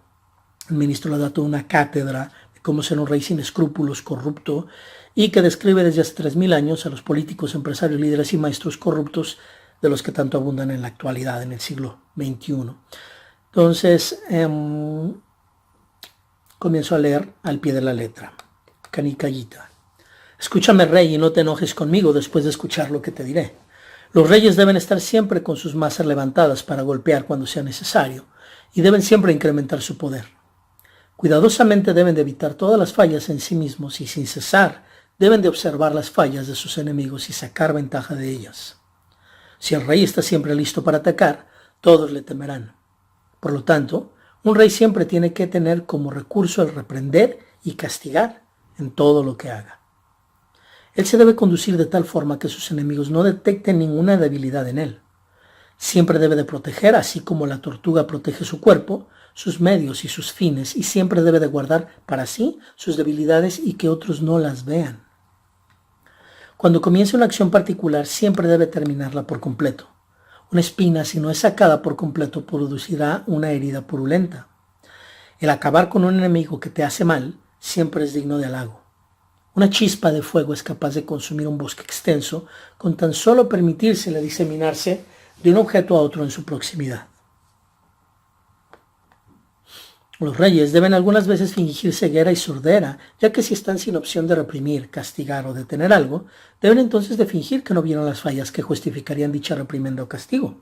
El ministro le da toda una cátedra de cómo ser un rey sin escrúpulos, corrupto, y que describe desde hace 3000 años a los políticos, empresarios, líderes y maestros corruptos de los que tanto abundan en la actualidad, en el siglo XXI. Entonces, comienzo a leer al pie de la letra. Kanika Gita. Escúchame, rey, y no te enojes conmigo después de escuchar lo que te diré. Los reyes deben estar siempre con sus masas levantadas para golpear cuando sea necesario, y deben siempre incrementar su poder. Cuidadosamente deben de evitar todas las fallas en sí mismos y sin cesar deben de observar las fallas de sus enemigos y sacar ventaja de ellas. Si el rey está siempre listo para atacar, todos le temerán. Por lo tanto, un rey siempre tiene que tener como recurso el reprender y castigar en todo lo que haga. Él se debe conducir de tal forma que sus enemigos no detecten ninguna debilidad en él. Siempre debe de proteger, así como la tortuga protege su cuerpo, sus medios y sus fines, y siempre debe de guardar para sí sus debilidades y que otros no las vean. Cuando comience una acción particular, siempre debe terminarla por completo. Una espina, si no es sacada por completo, producirá una herida purulenta. El acabar con un enemigo que te hace mal siempre es digno de halago. Una chispa de fuego es capaz de consumir un bosque extenso con tan solo permitírsele diseminarse de un objeto a otro en su proximidad. Los reyes deben algunas veces fingir ceguera y sordera, ya que si están sin opción de reprimir, castigar o detener algo, deben entonces de fingir que no vieron las fallas que justificarían dicha reprimenda o castigo.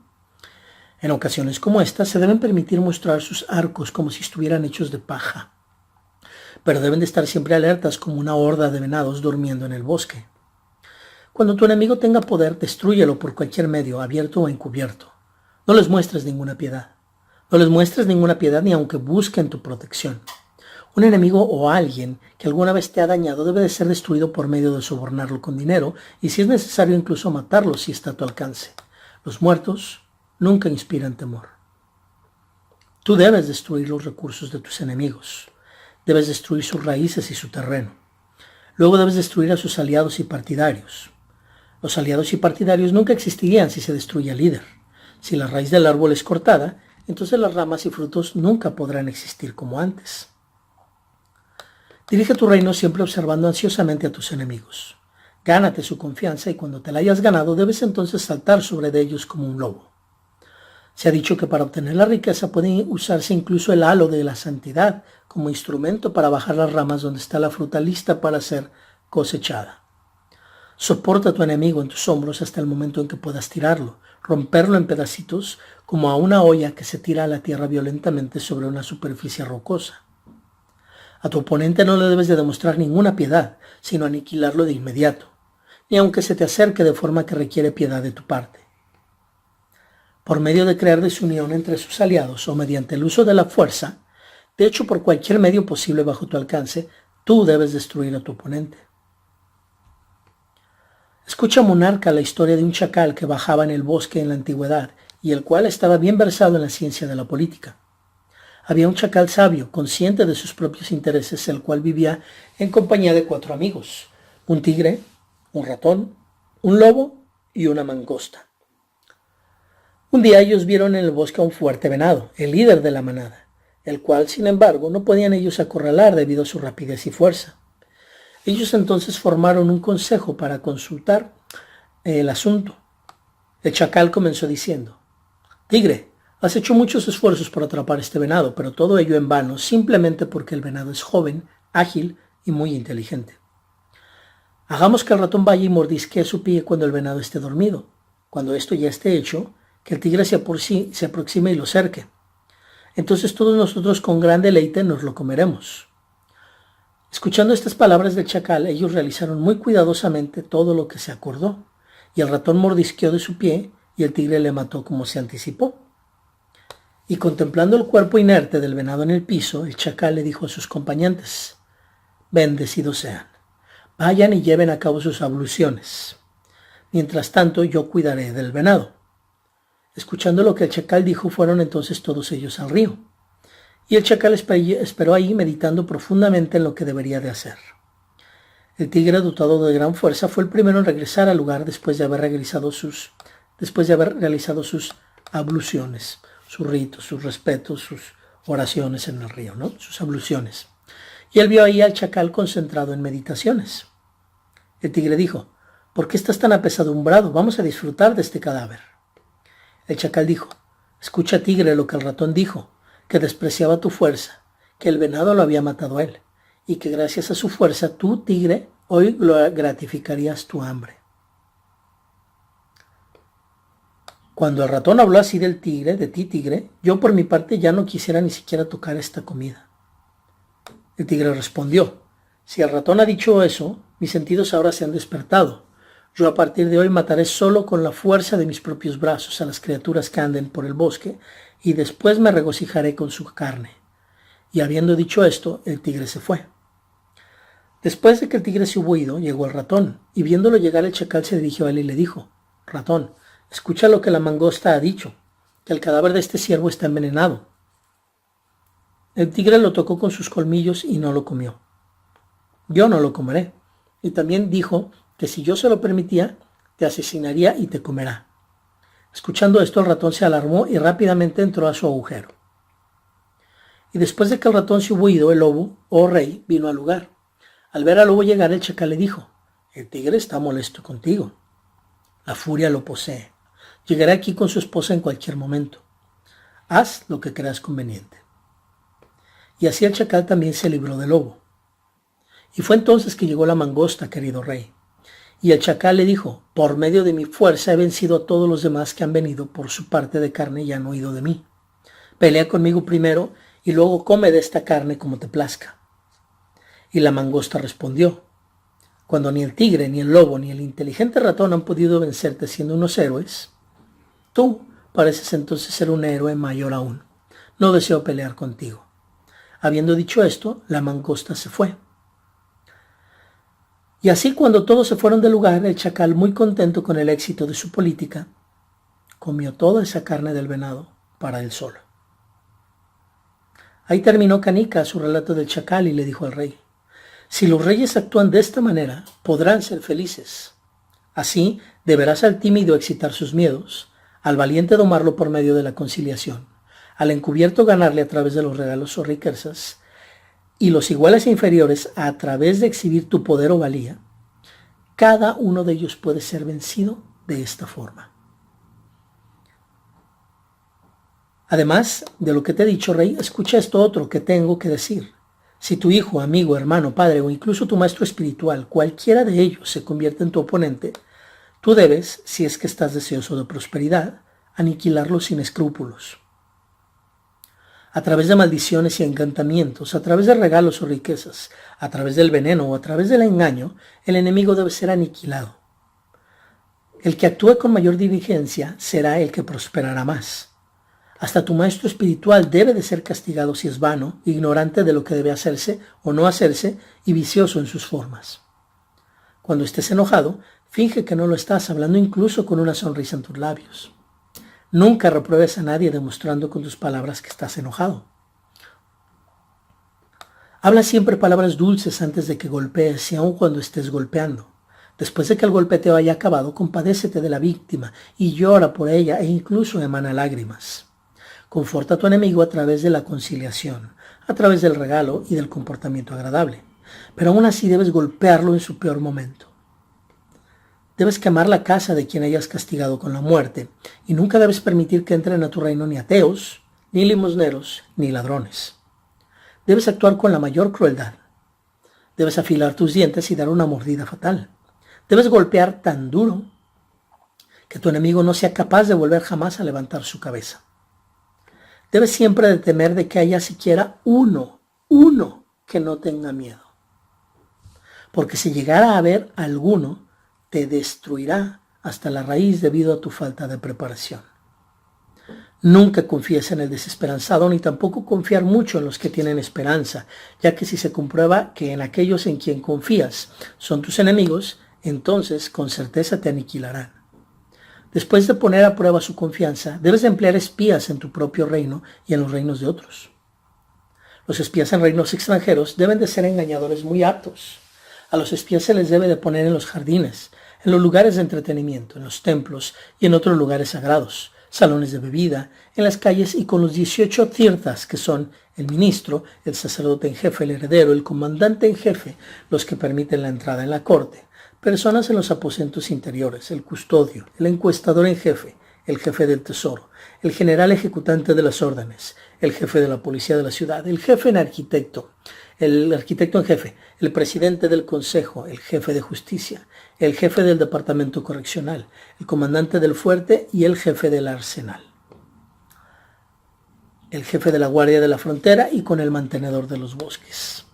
En ocasiones como esta, se deben permitir mostrar sus arcos como si estuvieran hechos de paja, pero deben de estar siempre alertas como una horda de venados durmiendo en el bosque. Cuando tu enemigo tenga poder, destrúyelo por cualquier medio, abierto o encubierto. No les muestres ninguna piedad. No les muestres ninguna piedad ni aunque busquen tu protección. Un enemigo o alguien que alguna vez te ha dañado debe de ser destruido por medio de sobornarlo con dinero y si es necesario incluso matarlo si está a tu alcance. Los muertos nunca inspiran temor. Tú debes destruir los recursos de tus enemigos. Debes destruir sus raíces y su terreno. Luego debes destruir a sus aliados y partidarios. Los aliados y partidarios nunca existirían si se destruye al líder. Si la raíz del árbol es cortada, entonces las ramas y frutos nunca podrán existir como antes. Dirige tu reino siempre observando ansiosamente a tus enemigos. Gánate su confianza y cuando te la hayas ganado debes entonces saltar sobre de ellos como un lobo. Se ha dicho que para obtener la riqueza puede usarse incluso el halo de la santidad como instrumento para bajar las ramas donde está la fruta lista para ser cosechada. Soporta a tu enemigo en tus hombros hasta el momento en que puedas tirarlo. romperlo en pedacitos como a una olla que se tira a la tierra violentamente sobre una superficie rocosa. A tu oponente no le debes de demostrar ninguna piedad, sino aniquilarlo de inmediato, ni aunque se te acerque de forma que requiere piedad de tu parte. Por medio de crear desunión entre sus aliados o mediante el uso de la fuerza, de hecho por cualquier medio posible bajo tu alcance, tú debes destruir a tu oponente. Escucha, monarca, la historia de un chacal que bajaba en el bosque en la antigüedad y el cual estaba bien versado en la ciencia de la política. Había un chacal sabio, consciente de sus propios intereses, el cual vivía en compañía de 4 amigos, un tigre, un ratón, un lobo y una mangosta. Un día ellos vieron en el bosque a un fuerte venado, el líder de la manada, el cual, sin embargo, no podían ellos acorralar debido a su rapidez y fuerza. Ellos entonces formaron un consejo para consultar el asunto. El chacal comenzó diciendo: «Tigre, has hecho muchos esfuerzos por atrapar este venado, pero todo ello en vano, simplemente porque el venado es joven, ágil y muy inteligente. Hagamos que el ratón vaya y mordisque su pie cuando el venado esté dormido. Cuando esto ya esté hecho, que el tigre se aproxime y lo cerque. Entonces todos nosotros con gran deleite nos lo comeremos». Escuchando estas palabras del chacal, ellos realizaron muy cuidadosamente todo lo que se acordó, y el ratón mordisqueó de su pie y el tigre le mató como se anticipó. Y contemplando el cuerpo inerte del venado en el piso, el chacal le dijo a sus acompañantes: «Bendecidos sean, vayan y lleven a cabo sus abluciones. Mientras tanto, yo cuidaré del venado». Escuchando lo que el chacal dijo, fueron entonces todos ellos al río. Y el chacal esperó ahí meditando profundamente en lo que debería de hacer. El tigre, dotado de gran fuerza, fue el primero en regresar al lugar después de haber realizado sus abluciones, sus ritos, sus respetos, sus oraciones en el río, ¿no? Sus abluciones. Y él vio ahí al chacal concentrado en meditaciones. El tigre dijo: «¿Por qué estás tan apesadumbrado? Vamos a disfrutar de este cadáver». El chacal dijo: «Escucha, tigre, lo que el ratón dijo, que despreciaba tu fuerza, que el venado lo había matado a él, y que gracias a su fuerza tú, tigre, hoy gratificarías tu hambre». Cuando el ratón habló así del tigre, de ti, tigre, yo por mi parte ya no quisiera ni siquiera tocar esta comida. El tigre respondió: «Si el ratón ha dicho eso, mis sentidos ahora se han despertado. Yo a partir de hoy mataré solo con la fuerza de mis propios brazos a las criaturas que anden por el bosque, y después me regocijaré con su carne». Y habiendo dicho esto, el tigre se fue. Después de que el tigre se hubo ido, llegó el ratón, y viéndolo llegar el chacal se dirigió a él y le dijo: «Ratón, escucha lo que la mangosta ha dicho, que el cadáver de este ciervo está envenenado». El tigre lo tocó con sus colmillos y no lo comió. «Yo no lo comeré». Y también dijo que si yo se lo permitía, te asesinaría y te comerá. Escuchando esto, el ratón se alarmó y rápidamente entró a su agujero. Y después de que el ratón se hubo ido, el lobo, oh rey, vino al lugar. Al ver al lobo llegar, el chacal le dijo: «El tigre está molesto contigo. La furia lo posee. Llegará aquí con su esposa en cualquier momento. Haz lo que creas conveniente». Y así el chacal también se libró del lobo. Y fue entonces que llegó la mangosta, querido rey. Y el chacal le dijo: «Por medio de mi fuerza he vencido a todos los demás que han venido por su parte de carne y han huido de mí. Pelea conmigo primero y luego come de esta carne como te plazca». Y la mangosta respondió: «Cuando ni el tigre, ni el lobo, ni el inteligente ratón han podido vencerte siendo unos héroes, tú pareces entonces ser un héroe mayor aún. No deseo pelear contigo». Habiendo dicho esto, la mangosta se fue. Y así, cuando todos se fueron del lugar, el chacal, muy contento con el éxito de su política, comió toda esa carne del venado para él solo. Ahí terminó Canica su relato del chacal y le dijo al rey: «Si los reyes actúan de esta manera, podrán ser felices. Así, deberás al tímido excitar sus miedos, al valiente domarlo por medio de la conciliación, al encubierto ganarle a través de los regalos o riquezas, y los iguales e inferiores a través de exhibir tu poder o valía. Cada uno de ellos puede ser vencido de esta forma». Además de lo que te he dicho, rey, escucha esto otro que tengo que decir. Si tu hijo, amigo, hermano, padre o incluso tu maestro espiritual, cualquiera de ellos se convierte en tu oponente, Tú debes, si es que estás deseoso de prosperidad, aniquilarlo sin escrúpulos. A través de maldiciones y encantamientos, a través de regalos o riquezas, a través del veneno o a través del engaño, el enemigo debe ser aniquilado. El que actúe con mayor diligencia será el que prosperará más. Hasta tu maestro espiritual debe de ser castigado si es vano, ignorante de lo que debe hacerse o no hacerse y vicioso en sus formas. Cuando estés enojado, finge que no lo estás, hablando incluso con una sonrisa en tus labios. Nunca repruebes a nadie demostrando con tus palabras que estás enojado. Habla siempre palabras dulces antes de que golpees y aun cuando estés golpeando. Después de que el golpeteo haya acabado, compadécete de la víctima y llora por ella e incluso emana lágrimas. Conforta a tu enemigo a través de la conciliación, a través del regalo y del comportamiento agradable. Pero aún así debes golpearlo en su peor momento. Debes quemar la casa de quien hayas castigado con la muerte y nunca debes permitir que entren a tu reino ni ateos, ni limosneros, ni ladrones. Debes actuar con la mayor crueldad. Debes afilar tus dientes y dar una mordida fatal. Debes golpear tan duro que tu enemigo no sea capaz de volver jamás a levantar su cabeza. Debes siempre de temer de que haya siquiera uno que no tenga miedo. Porque si llegara a haber alguno, te destruirá hasta la raíz debido a tu falta de preparación. Nunca confíes en el desesperanzado, ni tampoco confiar mucho en los que tienen esperanza, ya que si se comprueba que en aquellos en quien confías son tus enemigos, entonces con certeza te aniquilarán. Después de poner a prueba su confianza, debes de emplear espías en tu propio reino y en los reinos de otros. Los espías en reinos extranjeros deben de ser engañadores muy aptos. A los espías se les debe de poner en los jardines, en los lugares de entretenimiento, en los templos y en otros lugares sagrados, salones de bebida, en las calles y con los 18 tirtas que son el ministro, el sacerdote en jefe, el heredero, el comandante en jefe, los que permiten la entrada en la corte, personas en los aposentos interiores, el custodio, el encuestador en jefe, el jefe del tesoro, el general ejecutante de las órdenes, el jefe de la policía de la ciudad, el jefe en arquitecto, el arquitecto en jefe, el presidente del consejo, el jefe de justicia, el jefe del departamento correccional, el comandante del fuerte y el jefe del arsenal, el jefe de la guardia de la frontera y con el mantenedor de los bosques.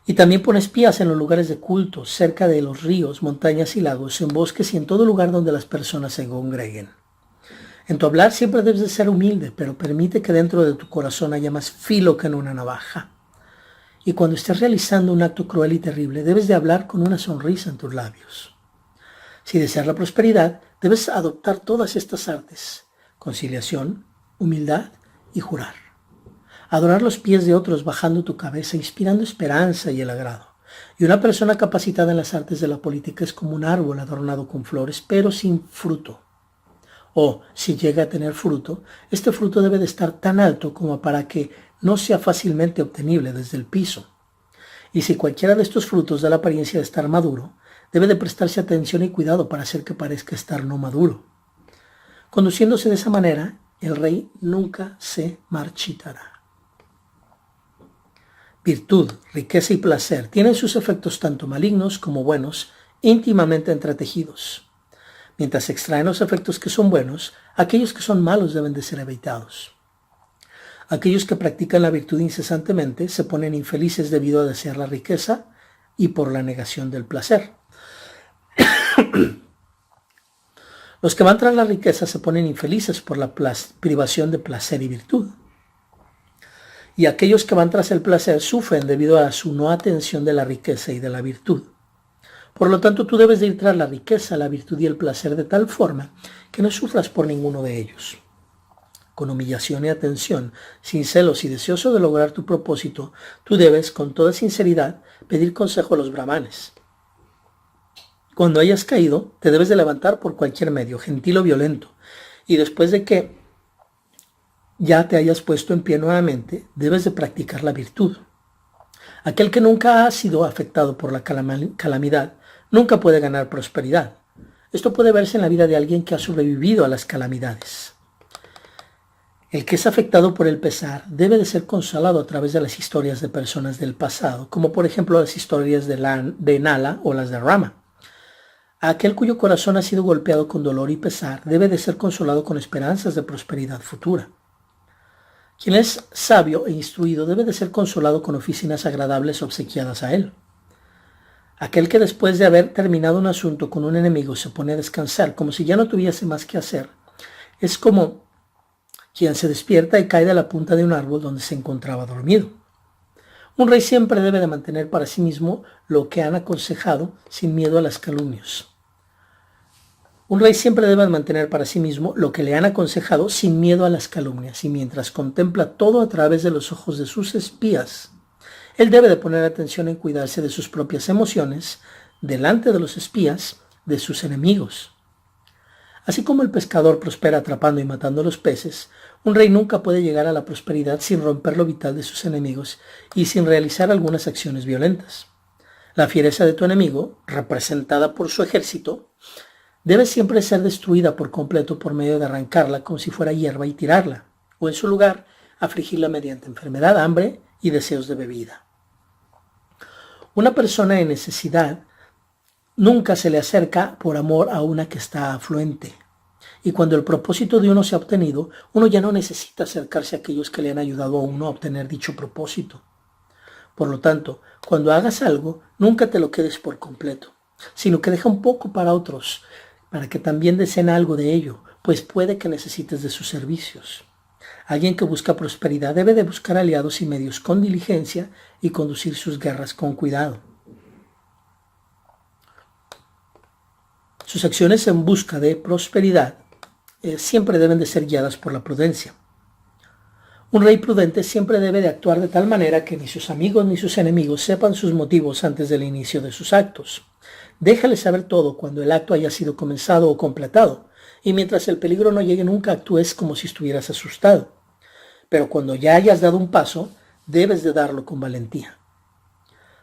Y también pone espías en los lugares de culto, cerca de los ríos, montañas y lagos, en bosques y en todo lugar donde las personas se congreguen. En tu hablar siempre debes de ser humilde, pero permite que dentro de tu corazón haya más filo que en una navaja. Y cuando estés realizando un acto cruel y terrible, debes de hablar con una sonrisa en tus labios. Si deseas la prosperidad, debes adoptar todas estas artes: conciliación, humildad y jurar. Adorar los pies de otros bajando tu cabeza, inspirando esperanza y el agrado. Y una persona capacitada en las artes de la política es como un árbol adornado con flores, pero sin fruto. O, si llega a tener fruto, este fruto debe de estar tan alto como para que no sea fácilmente obtenible desde el piso. Y si cualquiera de estos frutos da la apariencia de estar maduro, debe de prestarse atención y cuidado para hacer que parezca estar no maduro. Conduciéndose de esa manera, el rey nunca se marchitará. Virtud, riqueza y placer tienen sus efectos tanto malignos como buenos, íntimamente entretejidos. Mientras se extraen los efectos que son buenos, aquellos que son malos deben de ser evitados. Aquellos que practican la virtud incesantemente se ponen infelices debido a desear la riqueza y por la negación del placer. Los que van tras la riqueza se ponen infelices por la privación de placer y virtud. Y aquellos que van tras el placer sufren debido a su no atención de la riqueza y de la virtud. Por lo tanto, tú debes de ir tras la riqueza, la virtud y el placer de tal forma que no sufras por ninguno de ellos. Con humillación y atención, sin celos y deseoso de lograr tu propósito, tú debes, con toda sinceridad, pedir consejo a los brahmanes. Cuando hayas caído, te debes de levantar por cualquier medio, gentil o violento, y después de que ya te hayas puesto en pie nuevamente, debes de practicar la virtud. Aquel que nunca ha sido afectado por la calamidad, nunca puede ganar prosperidad. Esto puede verse en la vida de alguien que ha sobrevivido a las calamidades. El que es afectado por el pesar debe de ser consolado a través de las historias de personas del pasado, como por ejemplo las historias de Nala o las de Rama. A aquel cuyo corazón ha sido golpeado con dolor y pesar debe de ser consolado con esperanzas de prosperidad futura. Quien es sabio e instruido debe de ser consolado con oficinas agradables obsequiadas a él. Aquel que después de haber terminado un asunto con un enemigo se pone a descansar como si ya no tuviese más que hacer, es como quien se despierta y cae de la punta de un árbol donde se encontraba dormido. Un rey siempre debe de mantener para sí mismo lo que han aconsejado sin miedo a las calumnias. Un rey siempre debe mantener para sí mismo lo que le han aconsejado sin miedo a las calumnias, y mientras contempla todo a través de los ojos de sus espías, él debe de poner atención en cuidarse de sus propias emociones delante de los espías de sus enemigos. Así como el pescador prospera atrapando y matando a los peces, un rey nunca puede llegar a la prosperidad sin romper lo vital de sus enemigos y sin realizar algunas acciones violentas. La fiereza de tu enemigo, representada por su ejército, debe siempre ser destruida por completo por medio de arrancarla como si fuera hierba y tirarla, o en su lugar, afligirla mediante enfermedad, hambre y deseos de bebida. Una persona en necesidad nunca se le acerca por amor a una que está afluente. Y cuando el propósito de uno se ha obtenido, uno ya no necesita acercarse a aquellos que le han ayudado a uno a obtener dicho propósito. Por lo tanto, cuando hagas algo, nunca te lo quedes por completo, sino que deja un poco para otros, para que también deseen algo de ello, pues puede que necesites de sus servicios. Alguien que busca prosperidad debe de buscar aliados y medios con diligencia y conducir sus guerras con cuidado. Sus acciones en busca de prosperidad siempre deben de ser guiadas por la prudencia. Un rey prudente siempre debe de actuar de tal manera que ni sus amigos ni sus enemigos sepan sus motivos antes del inicio de sus actos. Déjale saber todo cuando el acto haya sido comenzado o completado, y mientras el peligro no llegue nunca actúes como si estuvieras asustado. Pero cuando ya hayas dado un paso, debes de darlo con valentía.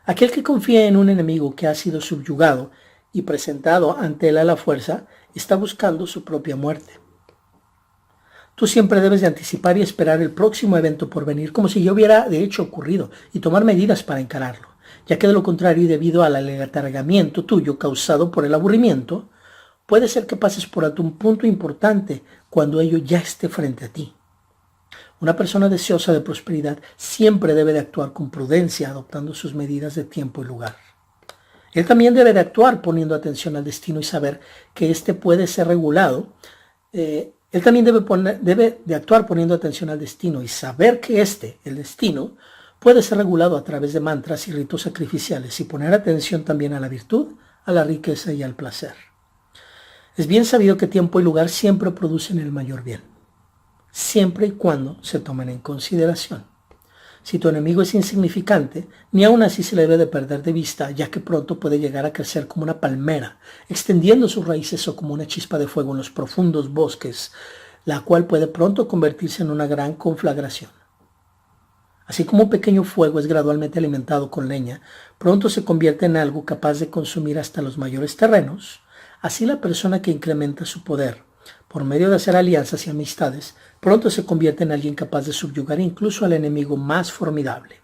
Aquel que confía en un enemigo que ha sido subyugado y presentado ante él a la fuerza, está buscando su propia muerte. Tú siempre debes de anticipar y esperar el próximo evento por venir como si ya hubiera de hecho ocurrido y tomar medidas para encararlo, ya que de lo contrario y debido al aletargamiento tuyo causado por el aburrimiento, puede ser que pases por alto un punto importante cuando ello ya esté frente a ti. Una persona deseosa de prosperidad siempre debe de actuar con prudencia, adoptando sus medidas de tiempo y lugar. Él también debe de actuar poniendo atención al destino y saber que éste puede ser regulado. Él también debe de actuar poniendo atención al destino y saber que el destino, puede ser regulado a través de mantras y ritos sacrificiales y poner atención también a la virtud, a la riqueza y al placer. Es bien sabido que tiempo y lugar siempre producen el mayor bien, siempre y cuando se tomen en consideración. Si tu enemigo es insignificante, ni aun así se le debe de perder de vista, ya que pronto puede llegar a crecer como una palmera, extendiendo sus raíces o como una chispa de fuego en los profundos bosques, la cual puede pronto convertirse en una gran conflagración. Así como un pequeño fuego es gradualmente alimentado con leña, pronto se convierte en algo capaz de consumir hasta los mayores terrenos, así la persona que incrementa su poder por medio de hacer alianzas y amistades, pronto se convierte en alguien capaz de subyugar incluso al enemigo más formidable.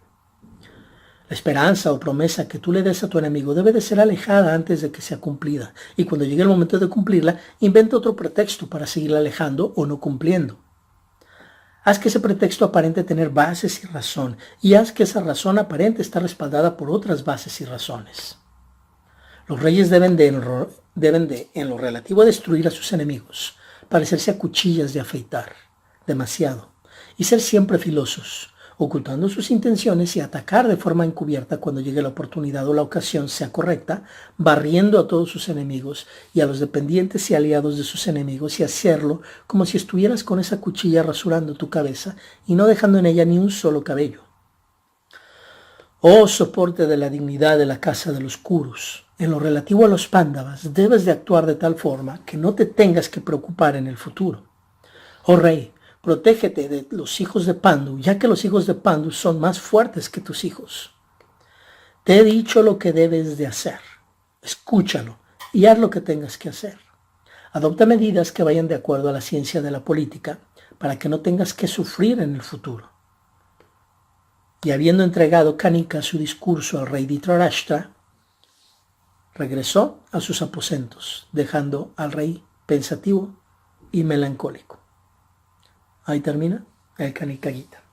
La esperanza o promesa que tú le des a tu enemigo debe de ser alejada antes de que sea cumplida, y cuando llegue el momento de cumplirla, inventa otro pretexto para seguirla alejando o no cumpliendo. Haz que ese pretexto aparente tener bases y razón, y haz que esa razón aparente estar respaldada por otras bases y razones. Los reyes deben de, en lo relativo a destruir a sus enemigos, parecerse a cuchillas de afeitar, demasiado, y ser siempre filosos, ocultando sus intenciones y atacar de forma encubierta cuando llegue la oportunidad o la ocasión sea correcta, barriendo a todos sus enemigos y a los dependientes y aliados de sus enemigos, y hacerlo como si estuvieras con esa cuchilla rasurando tu cabeza y no dejando en ella ni un solo cabello. Oh soporte de la dignidad de la casa de los Kurus, en lo relativo a los Pándavas, debes de actuar de tal forma que no te tengas que preocupar en el futuro. Oh rey, protégete de los hijos de Pandu, ya que los hijos de Pandu son más fuertes que tus hijos. Te he dicho lo que debes de hacer. Escúchalo y haz lo que tengas que hacer. Adopta medidas que vayan de acuerdo a la ciencia de la política para que no tengas que sufrir en el futuro. Y habiendo entregado Kanika su discurso al rey Dhritarashtra, regresó a sus aposentos, dejando al rey pensativo y melancólico. Ahí termina el Kanikkā Gita.